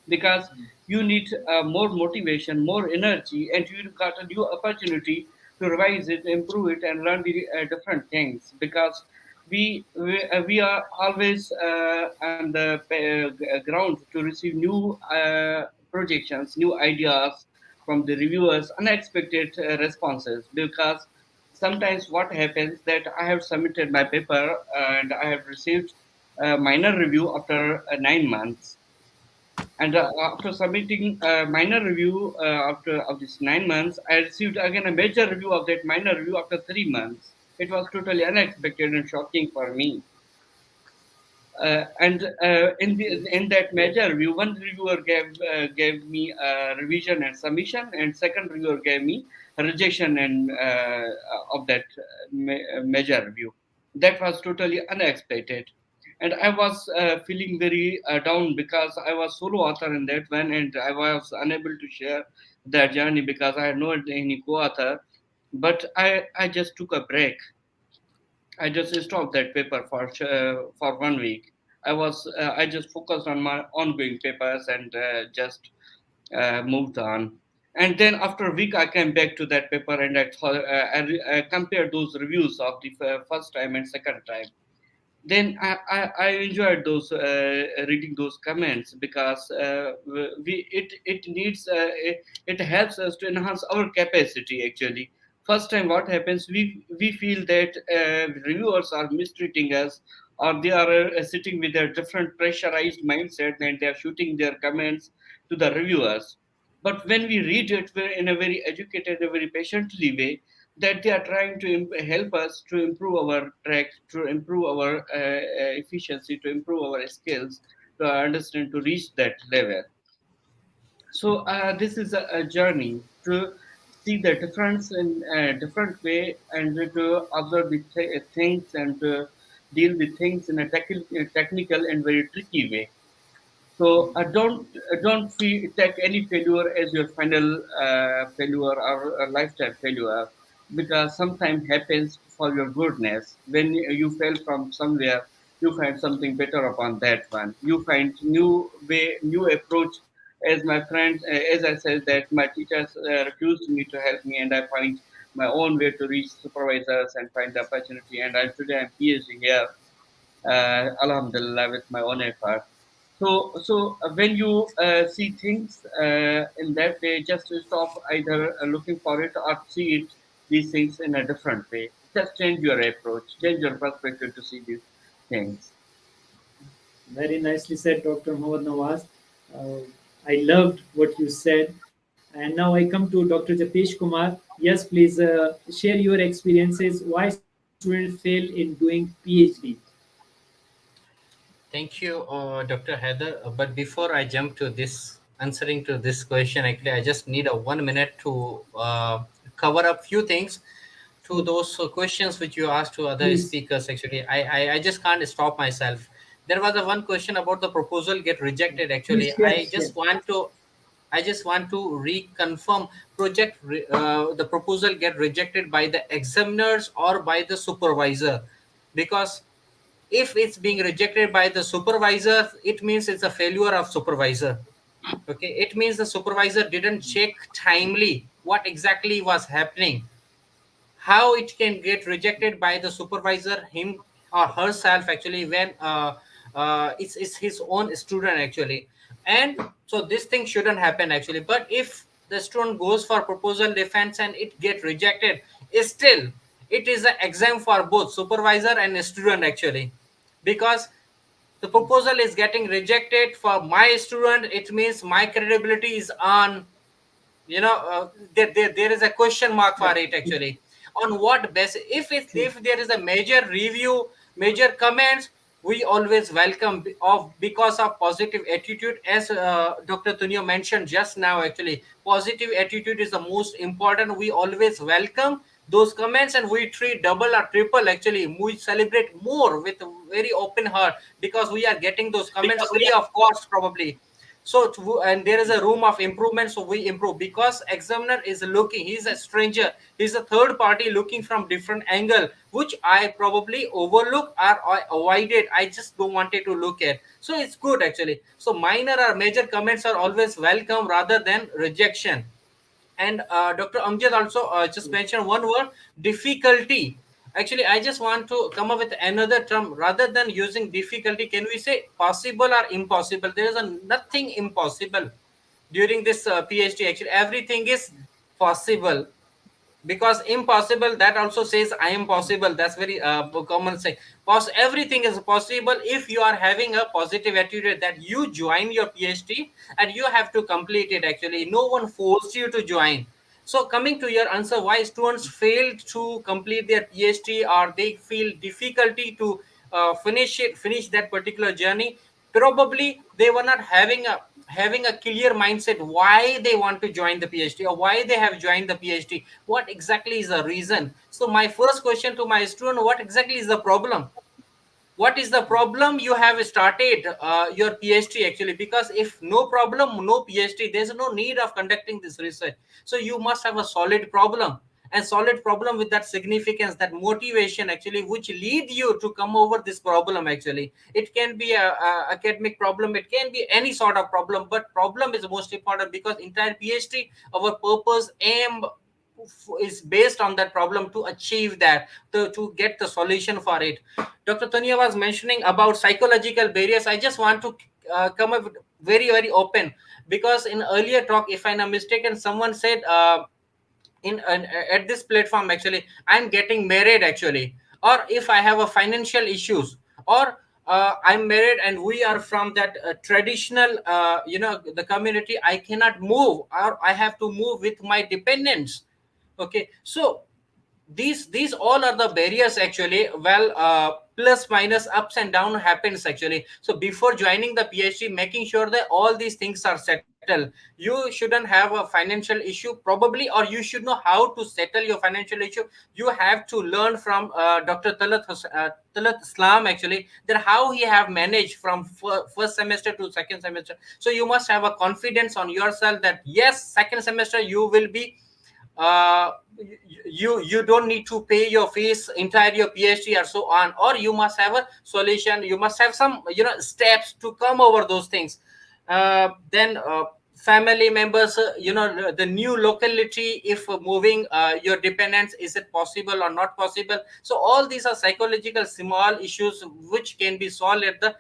because you need more motivation, more energy, and you got a new opportunity to revise it, improve it, and learn the different things. Because we are always on the ground to receive new projections, new ideas from the reviewers, unexpected responses. Because sometimes what happens that I have submitted my paper and I have received a minor review after 9 months, and after submitting a minor review after of this 9 months, I received again a major review of that minor review after 3 months. It was totally unexpected and shocking for me. And in that major review, one reviewer gave me a revision and submission, and second reviewer gave me a rejection and of that major review. That was totally unexpected, and I was feeling very down, because I was solo author in that one, and I was unable to share that journey because I had no any co-author. But I just took a break. I just stopped that paper for 1 week. I just focused on my ongoing papers, and just moved on. And then after a week, I came back to that paper, and I compared those reviews of the first time and second time. Then I enjoyed those reading those comments, because it needs it helps us to enhance our capacity. Actually, first time what happens, we feel that reviewers are mistreating us, or they are sitting with their different pressurized mindset, and they are shooting their comments to the reviewers. But when we read it in a very educated, a very patiently way, that they are trying to help us to improve our track, to improve our efficiency, to improve our skills, to understand, to reach that level. So this is a journey to see the difference in a different way, and to observe the things, and to deal with things in a technical and very tricky way. So take any failure as your final failure, or a lifetime failure, because sometimes happens for your goodness. When you fail from somewhere, you find something better upon that one. You find new way, new approach. As my friend, as I said, that my teachers refused me to help me, and I find my own way to reach supervisors and find the opportunity. And today I'm PhD here, alhamdulillah, with my own effort. So when you see things in that way, just stop either looking for it, or see it these things in a different way. Just change your approach, change your perspective to see these things. Very nicely said, Dr. Mohammad Nawaz. Uh, I loved what you said. And now I come to Dr. Jatish Kumar. Yes, please share your experiences. Why students fail in doing PhD? Thank you, Dr. Heather. But before I jump to this answering to this question, actually, I just need a 1 minute to cover up few things to Oh, those questions which you asked to other please, speakers. Actually, I just can't stop myself. There was a one question about the proposal get rejected. please Actually, share. Share. I just want to reconfirm the proposal get rejected by the examiners or by the supervisor, because If it's being rejected by the supervisor, it means it's a failure of supervisor. Okay, it means the supervisor didn't check timely what exactly was happening, how it can get rejected by the supervisor him or herself actually, when it's his own student actually. And so this thing shouldn't happen actually. But if the student goes for proposal defense and it get rejected, still it is an exam for both supervisor and student actually. Because the proposal is getting rejected for my student, it means my credibility is on, there is a question mark for it actually. On what basis? If there is a major review, major comments, we always welcome because of positive attitude, as Dr. Tunio mentioned just now actually. Positive attitude is the most important. We always welcome those comments, and we treat double or triple actually. We celebrate more with a very open heart, because we are getting those comments free of cost probably. So and there is a room of improvement, so we improve. Because examiner is looking, he's a stranger, he's a third party looking from different angle, which I probably overlook or I avoided, I just don't wanted to look at. So it's good actually. So minor or major comments are always welcome rather than rejection. And Dr. Amjad also just mentioned one word, difficulty. Actually, I just want to come up with another term. Rather than using difficulty, can we say possible or impossible? There is nothing impossible during this PhD. Actually, everything is possible. Because impossible, that also says I am possible. That's very common say. Everything is possible if you are having a positive attitude, that you join your PhD and you have to complete it actually. No one forced you to join. So coming to your answer, why students failed to complete their PhD, or they feel difficulty to finish that particular journey, probably they were not having a clear mindset why they want to join the PhD, or why they have joined the PhD. What exactly is the reason? So my first question to my student, what exactly is the problem? What is the problem you have started your PhD actually? Because if no problem, no PhD, there's no need of conducting this research. So you must have a solid problem, and solid problem with that significance, that motivation actually, which lead you to come over this problem actually. It can be a academic problem, it can be any sort of problem, but problem is most important. Because entire PhD, our purpose, aim is based on that problem, to achieve that, to get the solution for it. Dr. Tanya was mentioning about psychological barriers. I just want to come up with very, very open. Because in earlier talk, if I'm not mistaken, someone said in at this platform actually, I'm getting married actually, or if I have a financial issues, or I'm married and we are from that traditional the community, I cannot move, or I have to move with my dependents. Okay, so these all are the barriers actually. Well, plus minus ups and down happens actually. So before joining the PhD, making sure that all these things are settled. You shouldn't have a financial issue probably, or you should know how to settle your financial issue. You have to learn from Dr. Talat Islam actually, that how he have managed from first semester to second semester. So you must have a confidence on yourself that yes, second semester you will be uh, you don't need to pay your fees entire your PhD or so on. Or you must have a solution, you must have some steps to come over those things. Then family members, the new locality, if moving your dependents, is it possible or not possible? So all these are psychological small issues which can be solved at the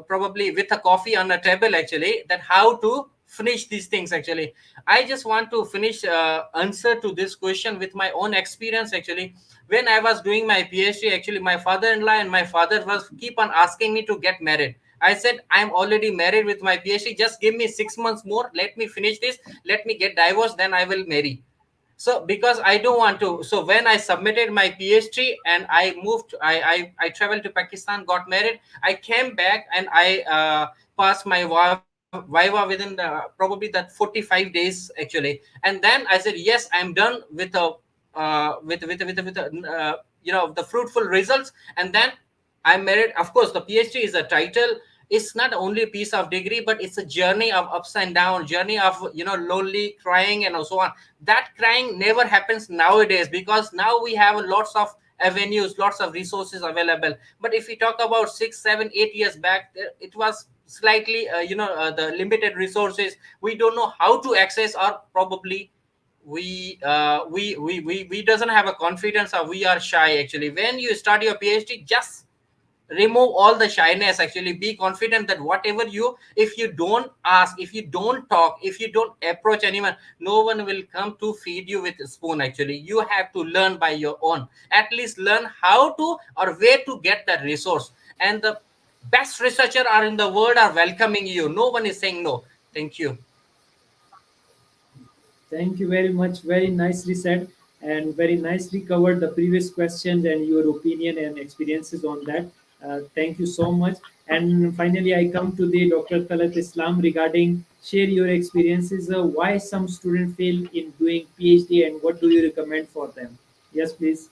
probably with a coffee on a table actually, that how to finish these things actually. I just want to finish answer to this question with my own experience actually. When I was doing my PhD actually, my father-in-law and my father was keep on asking me to get married. I said, I'm already married with my PhD, just give me 6 months more, let me finish this, let me get divorced, then I will marry. So because I don't want to, so when I submitted my PhD and I moved, I traveled to Pakistan, got married, I came back and I passed my viva within probably that 45 days actually. And then I said yes, I'm done with a the fruitful results. And then I'm married. Of course, the PhD is a title. It's not only a piece of degree, but it's a journey of ups and downs, journey of lonely crying and so on. That crying never happens nowadays, because now we have lots of avenues, lots of resources available. But if we talk about 6 7 8 years back, it was slightly the limited resources. We don't know how to access, or probably we doesn't have a confidence, or we are shy. Actually, when you start your PhD, just remove all the shyness. Actually, be confident that whatever you, if you don't ask, if you don't talk, if you don't approach anyone, no one will come to feed you with a spoon. Actually, you have to learn by your own. At least learn how to, or where to get that resource. And the best researcher are in the world are welcoming you. No one is saying no. Thank you. Thank you very much. Very nicely said and very nicely covered the previous questions and your opinion and experiences on that. Thank you so much. And finally, I come to the Dr. Talat Islam regarding share your experiences. Why some students fail in doing PhD and what do you recommend for them? Yes, please.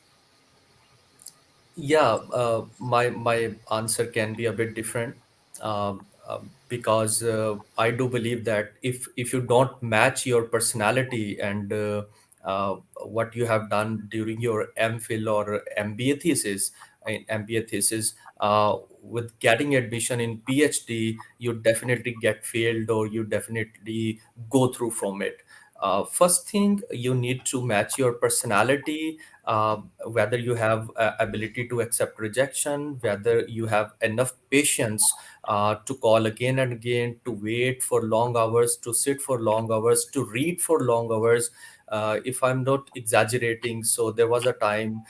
Yeah, my answer can be a bit different, because I do believe that if you don't match your personality and what you have done during your MPhil or MBA thesis, with getting admission in PhD, you definitely get failed or you definitely go through from it. First thing, you need to match your personality, whether you have ability to accept rejection, whether you have enough patience to call again and again, to wait for long hours, to sit for long hours, to read for long hours. If I'm not exaggerating, so there was a time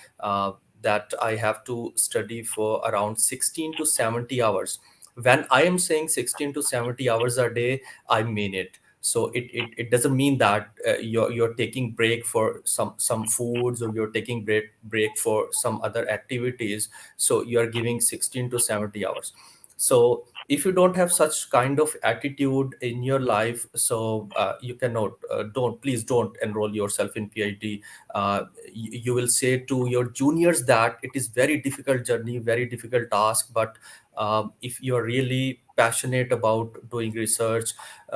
that I have to study for around 16 to 70 hours. When I am saying 16 to 70 hours a day, I mean it. So it doesn't mean that you're taking break for some foods, or you're taking break for some other activities. So you are giving 16 to 70 hours. So if you don't have such kind of attitude in your life, so you cannot, don't, please don't enroll yourself in PhD. You will say to your juniors that it is very difficult journey, very difficult task, but if you're really passionate about doing research,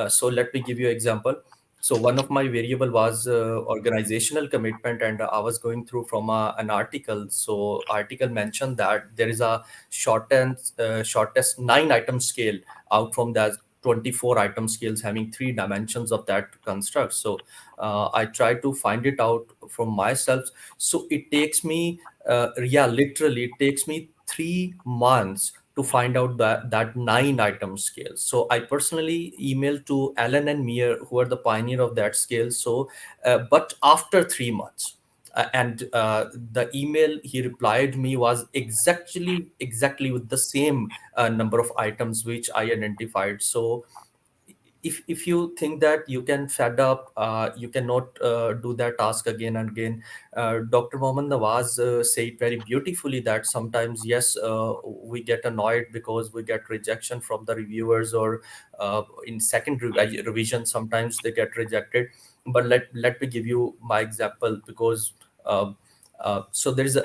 so let me give you an example. So one of my variable was organizational commitment, and I was going through from an article. So article mentioned that there is a shortest 9 item scale out from that 24 item scales having 3 dimensions of that construct. So I try to find it out from myself. So it takes me, yeah, literally it takes me 3 months to find out that 9 item scale. So I personally emailed to Alan and Meir, who are the pioneer of that scale. So, but after 3 months, and the email he replied me was exactly with the same number of items which I identified. So if you think that you can fed up, you cannot do that task again and again. Dr. Mohammad Nawaz said very beautifully that sometimes, yes, we get annoyed because we get rejection from the reviewers, or in second revision sometimes they get rejected. But let me give you my example, because uh, so there is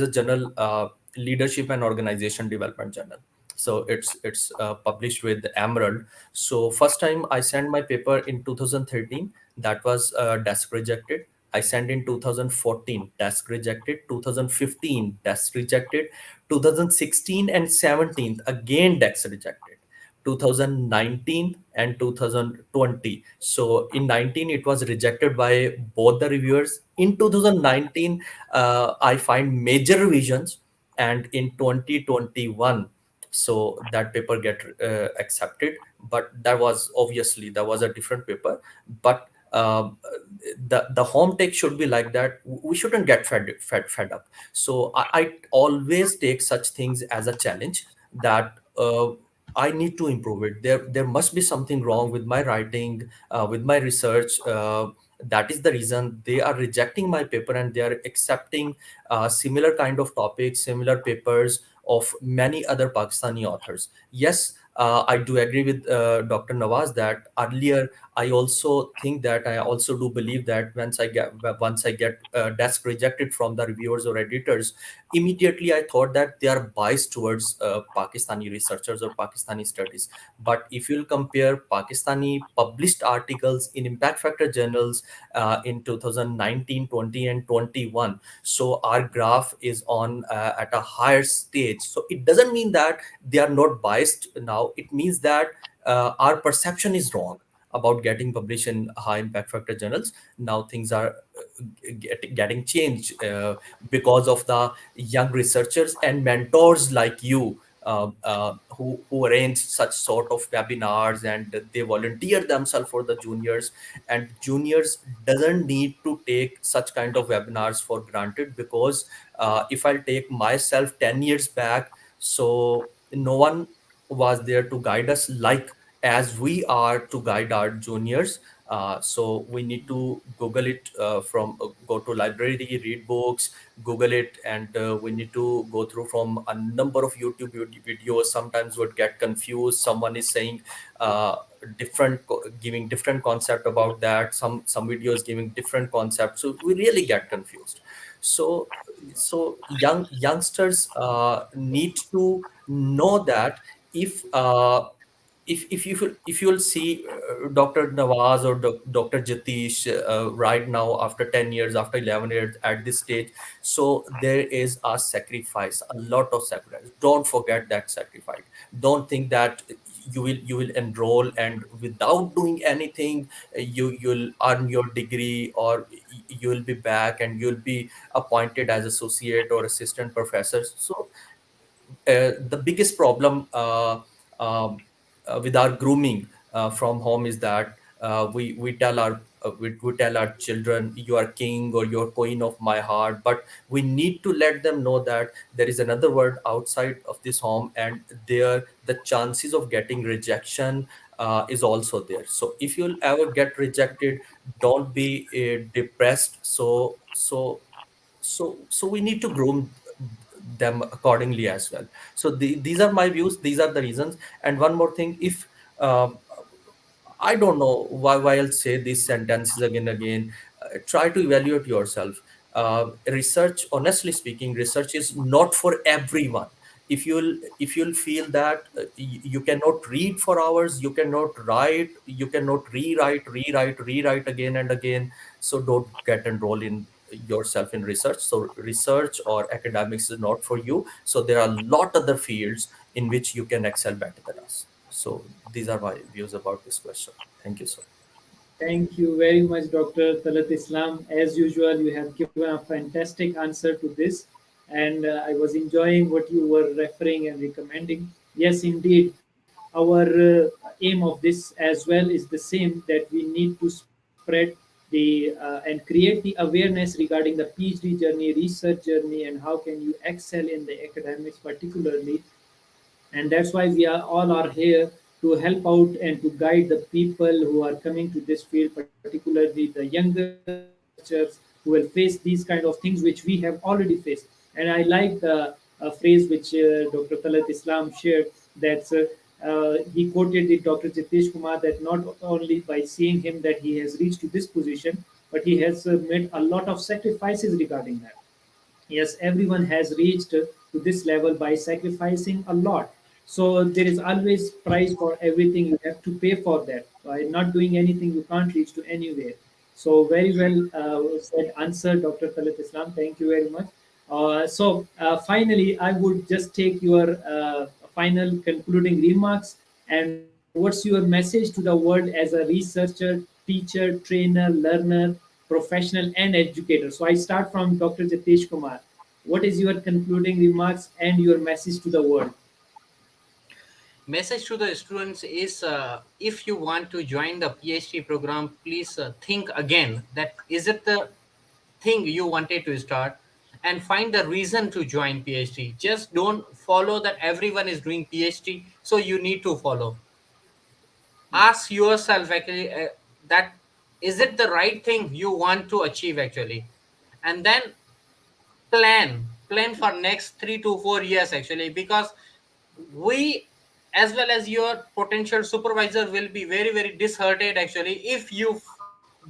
a journal, leadership and organization development journal. So it's published with Emerald. So first time I sent my paper in 2013, that was desk rejected. I sent in 2014, desk rejected. 2015, desk rejected. 2016 and 17, again desk rejected. 2019 and 2020. So in 19 it was rejected by both the reviewers. In 2019, I find major revisions, and in 2021, so that paper get accepted. But that was a different paper. But the home take should be like that. We shouldn't get fed up. So I always take such things as a challenge, that I need to improve it. There must be something wrong with my writing, with my research. That is the reason they are rejecting my paper, and they are accepting similar kind of topics, similar papers of many other Pakistani authors. Yes, I do agree with Dr. Nawaz that earlier I also think that I also do believe that once I get desk rejected from the reviewers or editors, immediately I thought that they are biased towards Pakistani researchers or Pakistani studies. But if you'll compare Pakistani published articles in impact factor journals in 2019, 20, and 21, so our graph is on at a higher stage. So it doesn't mean that they are not biased now. It means that our perception is wrong about getting published in high impact factor journals. Now things are getting changed because of the young researchers and mentors like you, who arrange such sort of webinars, and they volunteer themselves for the juniors. And juniors doesn't need to take such kind of webinars for granted, because if I'll take myself 10 years back, so no one was there to guide us like as we are to guide our juniors. So we need to google it, from go to library, read books, google it, and we need to go through from a number of YouTube videos. Sometimes would get confused, someone is saying giving different concept about that, some videos giving different concepts, so we really get confused. So so youngsters need to know that if if you'll see Dr. Nawaz or Dr. Jatish right now, after 10 years, after 11 years at this stage, so there is a sacrifice, a lot of sacrifice. Don't forget that sacrifice. Don't think that you will enroll and without doing anything you'll earn your degree, or you'll be back and you'll be appointed as associate or assistant professor. So the biggest problem with our grooming from home is that we tell our children, you are king or you're queen of my heart, but we need to let them know that there is another world outside of this home, and there the chances of getting rejection is also there. So if you'll ever get rejected, don't be depressed. So we need to groom them accordingly as well. So these are my views, these are the reasons. And one more thing, if um, I don't know why I'll say these sentences again and again. Try to evaluate yourself. Research, honestly speaking, research is not for everyone. If you'll feel that you cannot read for hours, you cannot write, you cannot rewrite again and again, so don't get enrolled in yourself in research. So research or academics is not for you. So there are a lot other fields in which you can excel better than us. So these are my views about this question. Thank you, sir. Thank you very much, Dr. Talat Islam. As usual, you have given a fantastic answer to this, and I was enjoying what you were referring and recommending. Yes, indeed, our aim of this as well is the same, that we need to spread the and create the awareness regarding the PhD journey, research journey, and how can you excel in the academics, particularly. And that's why we are all are here to help out and to guide the people who are coming to this field, particularly the younger researchers who will face these kind of things which we have already faced. And I like the phrase which Dr. Talat Islam shared, that he quoted the Dr. Jatish Kumar, that not only by seeing him that he has reached to this position, but he has made a lot of sacrifices regarding that. Yes, everyone has reached to this level by sacrificing a lot. So there is always price for everything. You have to pay for that. By not doing anything, you can't reach to anywhere. So very well said answer, Dr. Khalid Islam. Thank you very much. Finally, I would just take your final concluding remarks, and what's your message to the world as a researcher, teacher, trainer, learner, professional, and educator. So I start from Dr. Jatish Kumar. What is your concluding remarks and your message to the world? Message to the students is, if you want to join the PhD program, please think again that is it the thing you wanted to start, and find the reason to join PhD. Just don't follow that everyone is doing PhD, so you need to follow. Ask yourself actually, that is it the right thing you want to achieve actually, and then plan for next 3 to 4 years actually, because we as well as your potential supervisor will be very very disheartened actually if you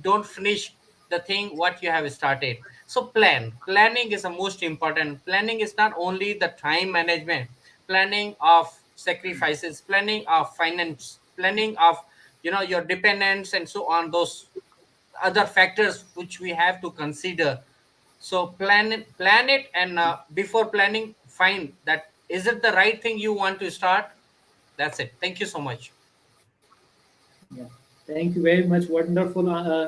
don't finish the thing what you have started. So planning is the most important. Planning is not only the time management, planning of sacrifices, planning of finance, planning of your dependents and so on, those other factors which we have to consider. So plan it, and before planning, find that is it the right thing you want to start. That's it. Thank you so much. Yeah. Thank you very much. Wonderful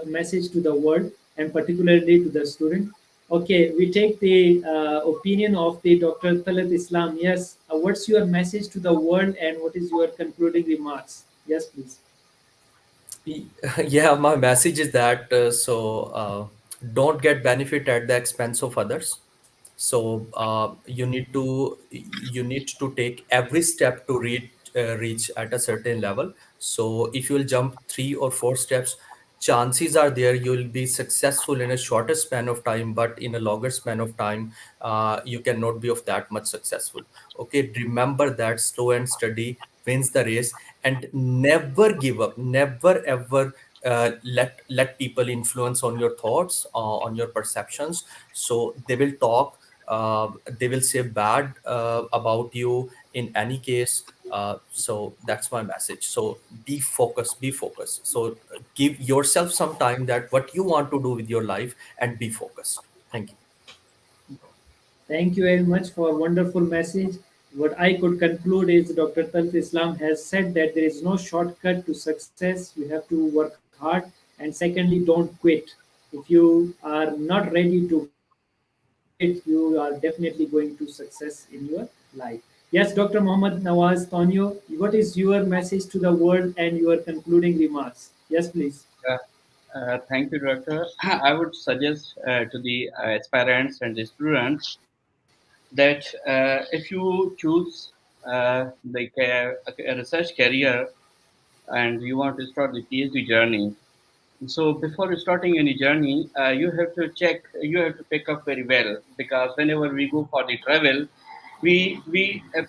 message to the world and particularly to the student. Okay, we take the opinion of the Dr. Talat Islam. Yes, what's your message to the world and what is your concluding remarks? Yes, please. Yeah, my message is that don't get benefit at the expense of others. So you need to take every step to reach at a certain level. So if you'll jump 3 or 4 steps, chances are there you'll be successful in a shorter span of time, but in a longer span of time, you cannot be of that much successful. Okay, remember that slow and steady wins the race, and never give up, never ever let people influence on your thoughts, on your perceptions. So they will talk, they will say bad about you in any case. So that's my message. So be focused, be focused. So give yourself some time that what you want to do with your life, and be focused. Thank you. Thank you very much for a wonderful message. What I could conclude is Dr. Talat Islam has said that there is no shortcut to success. You have to work hard. And secondly, don't quit. If you are not ready to quit, you are definitely going to success in your life. Yes, Dr. Mohammed Nawaz Tonyo, what is your message to the world and your concluding remarks? Yes, please. Uh, Thank you, Doctor. I would suggest to the aspirants and the students that if you choose like a research career and you want to start the PhD journey, so before starting any journey, you have to check, you have to pick up very well, because whenever we go for the travel, we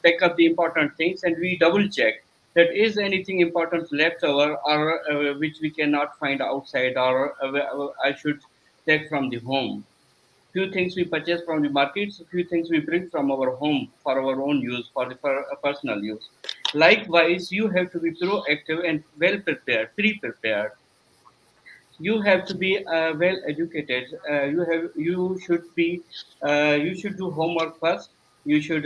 pick up the important things and we double check that is anything important left over, or which we cannot find outside, or I should take from the home. Few things we purchase from the markets, few things we bring from our home for our own use, for personal use. Likewise, you have to be proactive and well prepared, pre-prepared. You have to be well educated. You should do homework first. You should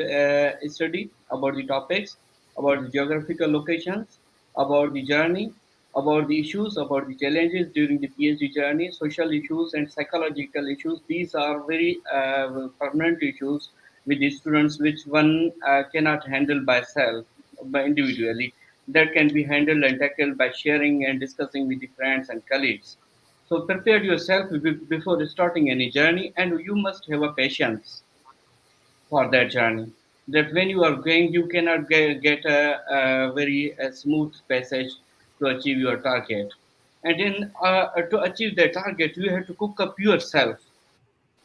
study about the topics, about the geographical locations, about the journey, about the issues, about the challenges during the PhD journey, social issues and psychological issues. These are very permanent issues with the students, which one cannot handle by self, by individually. That can be handled and tackled by sharing and discussing with the friends and colleagues. So prepare yourself before starting any journey, and you must have a patience for that journey. That when you are going, you cannot get a very smooth passage to achieve your target. And in to achieve the target, you have to cook up yourself.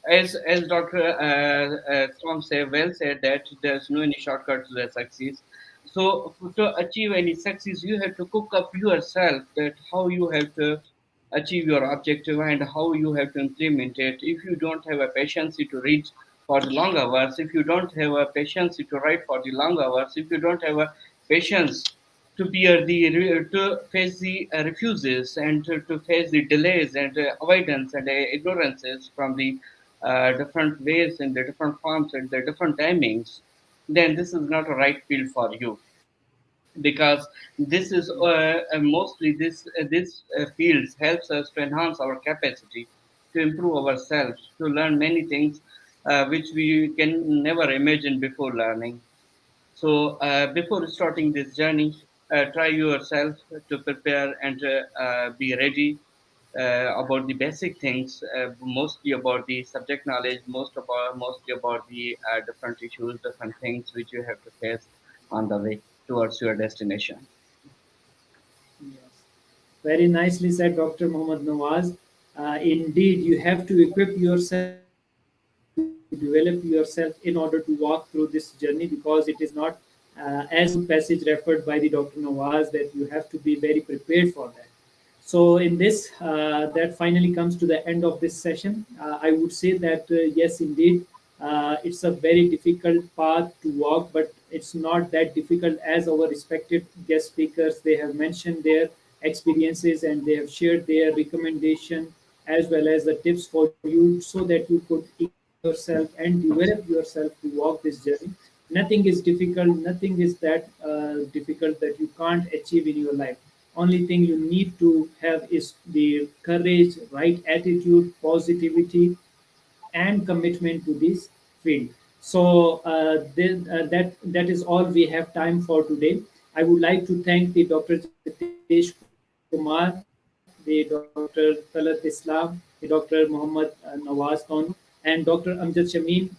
As Dr. Storm said that there's no any shortcut to the success. So to achieve any success, you have to cook up yourself, that how you have to achieve your objective and how you have to implement it. If you don't have a patience to read for the long hours, if you don't have a patience to write for the long hours, if you don't have a patience to bear to face the refuses, and to face the delays and avoidance and ignorances from the different ways and the different forms and the different timings, then this is not a right field for you. Because this is mostly this fields helps us to enhance our capacity, to improve ourselves, to learn many things which we can never imagine before learning. So before starting this journey, try yourself to prepare and be ready about the basic things, mostly about the subject knowledge, mostly about the different issues, different things which you have to face on the way towards your destination. Yes. Very nicely said, Dr. Mohammed Nawaz. Indeed, you have to equip yourself, you have to develop yourself in order to walk through this journey because it is not as the passage referred by the Dr. Nawaz, that you have to be very prepared for that. So, in this, that finally comes to the end of this session. I would say that yes, indeed, it's a very difficult path to walk, but it's not that difficult as our respected guest speakers. They have mentioned their experiences and they have shared their recommendation as well as the tips for you so that you could equip yourself and develop yourself to walk this journey. Nothing is difficult, nothing is that difficult that you can't achieve in your life. Only thing you need to have is the courage, right attitude, positivity, and commitment to this field. So that is all we have time for today. I would like to thank the Dr. Jatish Kumar, the Dr. Talat Islam, the Dr. Muhammad Nawaz Tonu, and Dr. Amjad Shamim.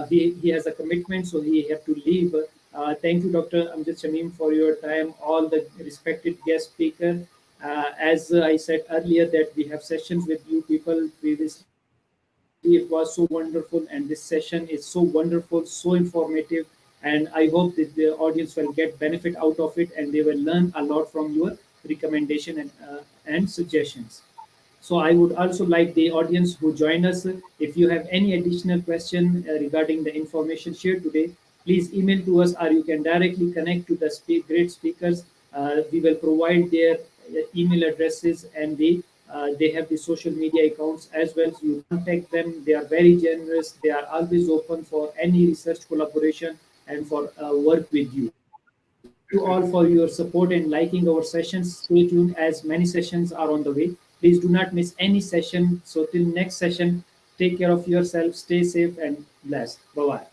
He has a commitment, so he have to leave. Thank you, Dr. Amjad Shamim, for your time. All the respected guest speaker. As I said earlier, that we have sessions with you people previously. It was so wonderful, and this session is so wonderful, so informative. And I hope that the audience will get benefit out of it, and they will learn a lot from your recommendation and suggestions. So I would also like the audience who join us, if you have any additional question regarding the information shared today, please email to us or you can directly connect to the great speakers. We will provide their email addresses and they have the social media accounts as well. So you contact them. They are very generous. They are always open for any research collaboration and for work with you. Thank you all for your support and liking our sessions. Stay tuned as many sessions are on the way. Please do not miss any session. So till next session, take care of yourself, stay safe and blessed. Bye bye.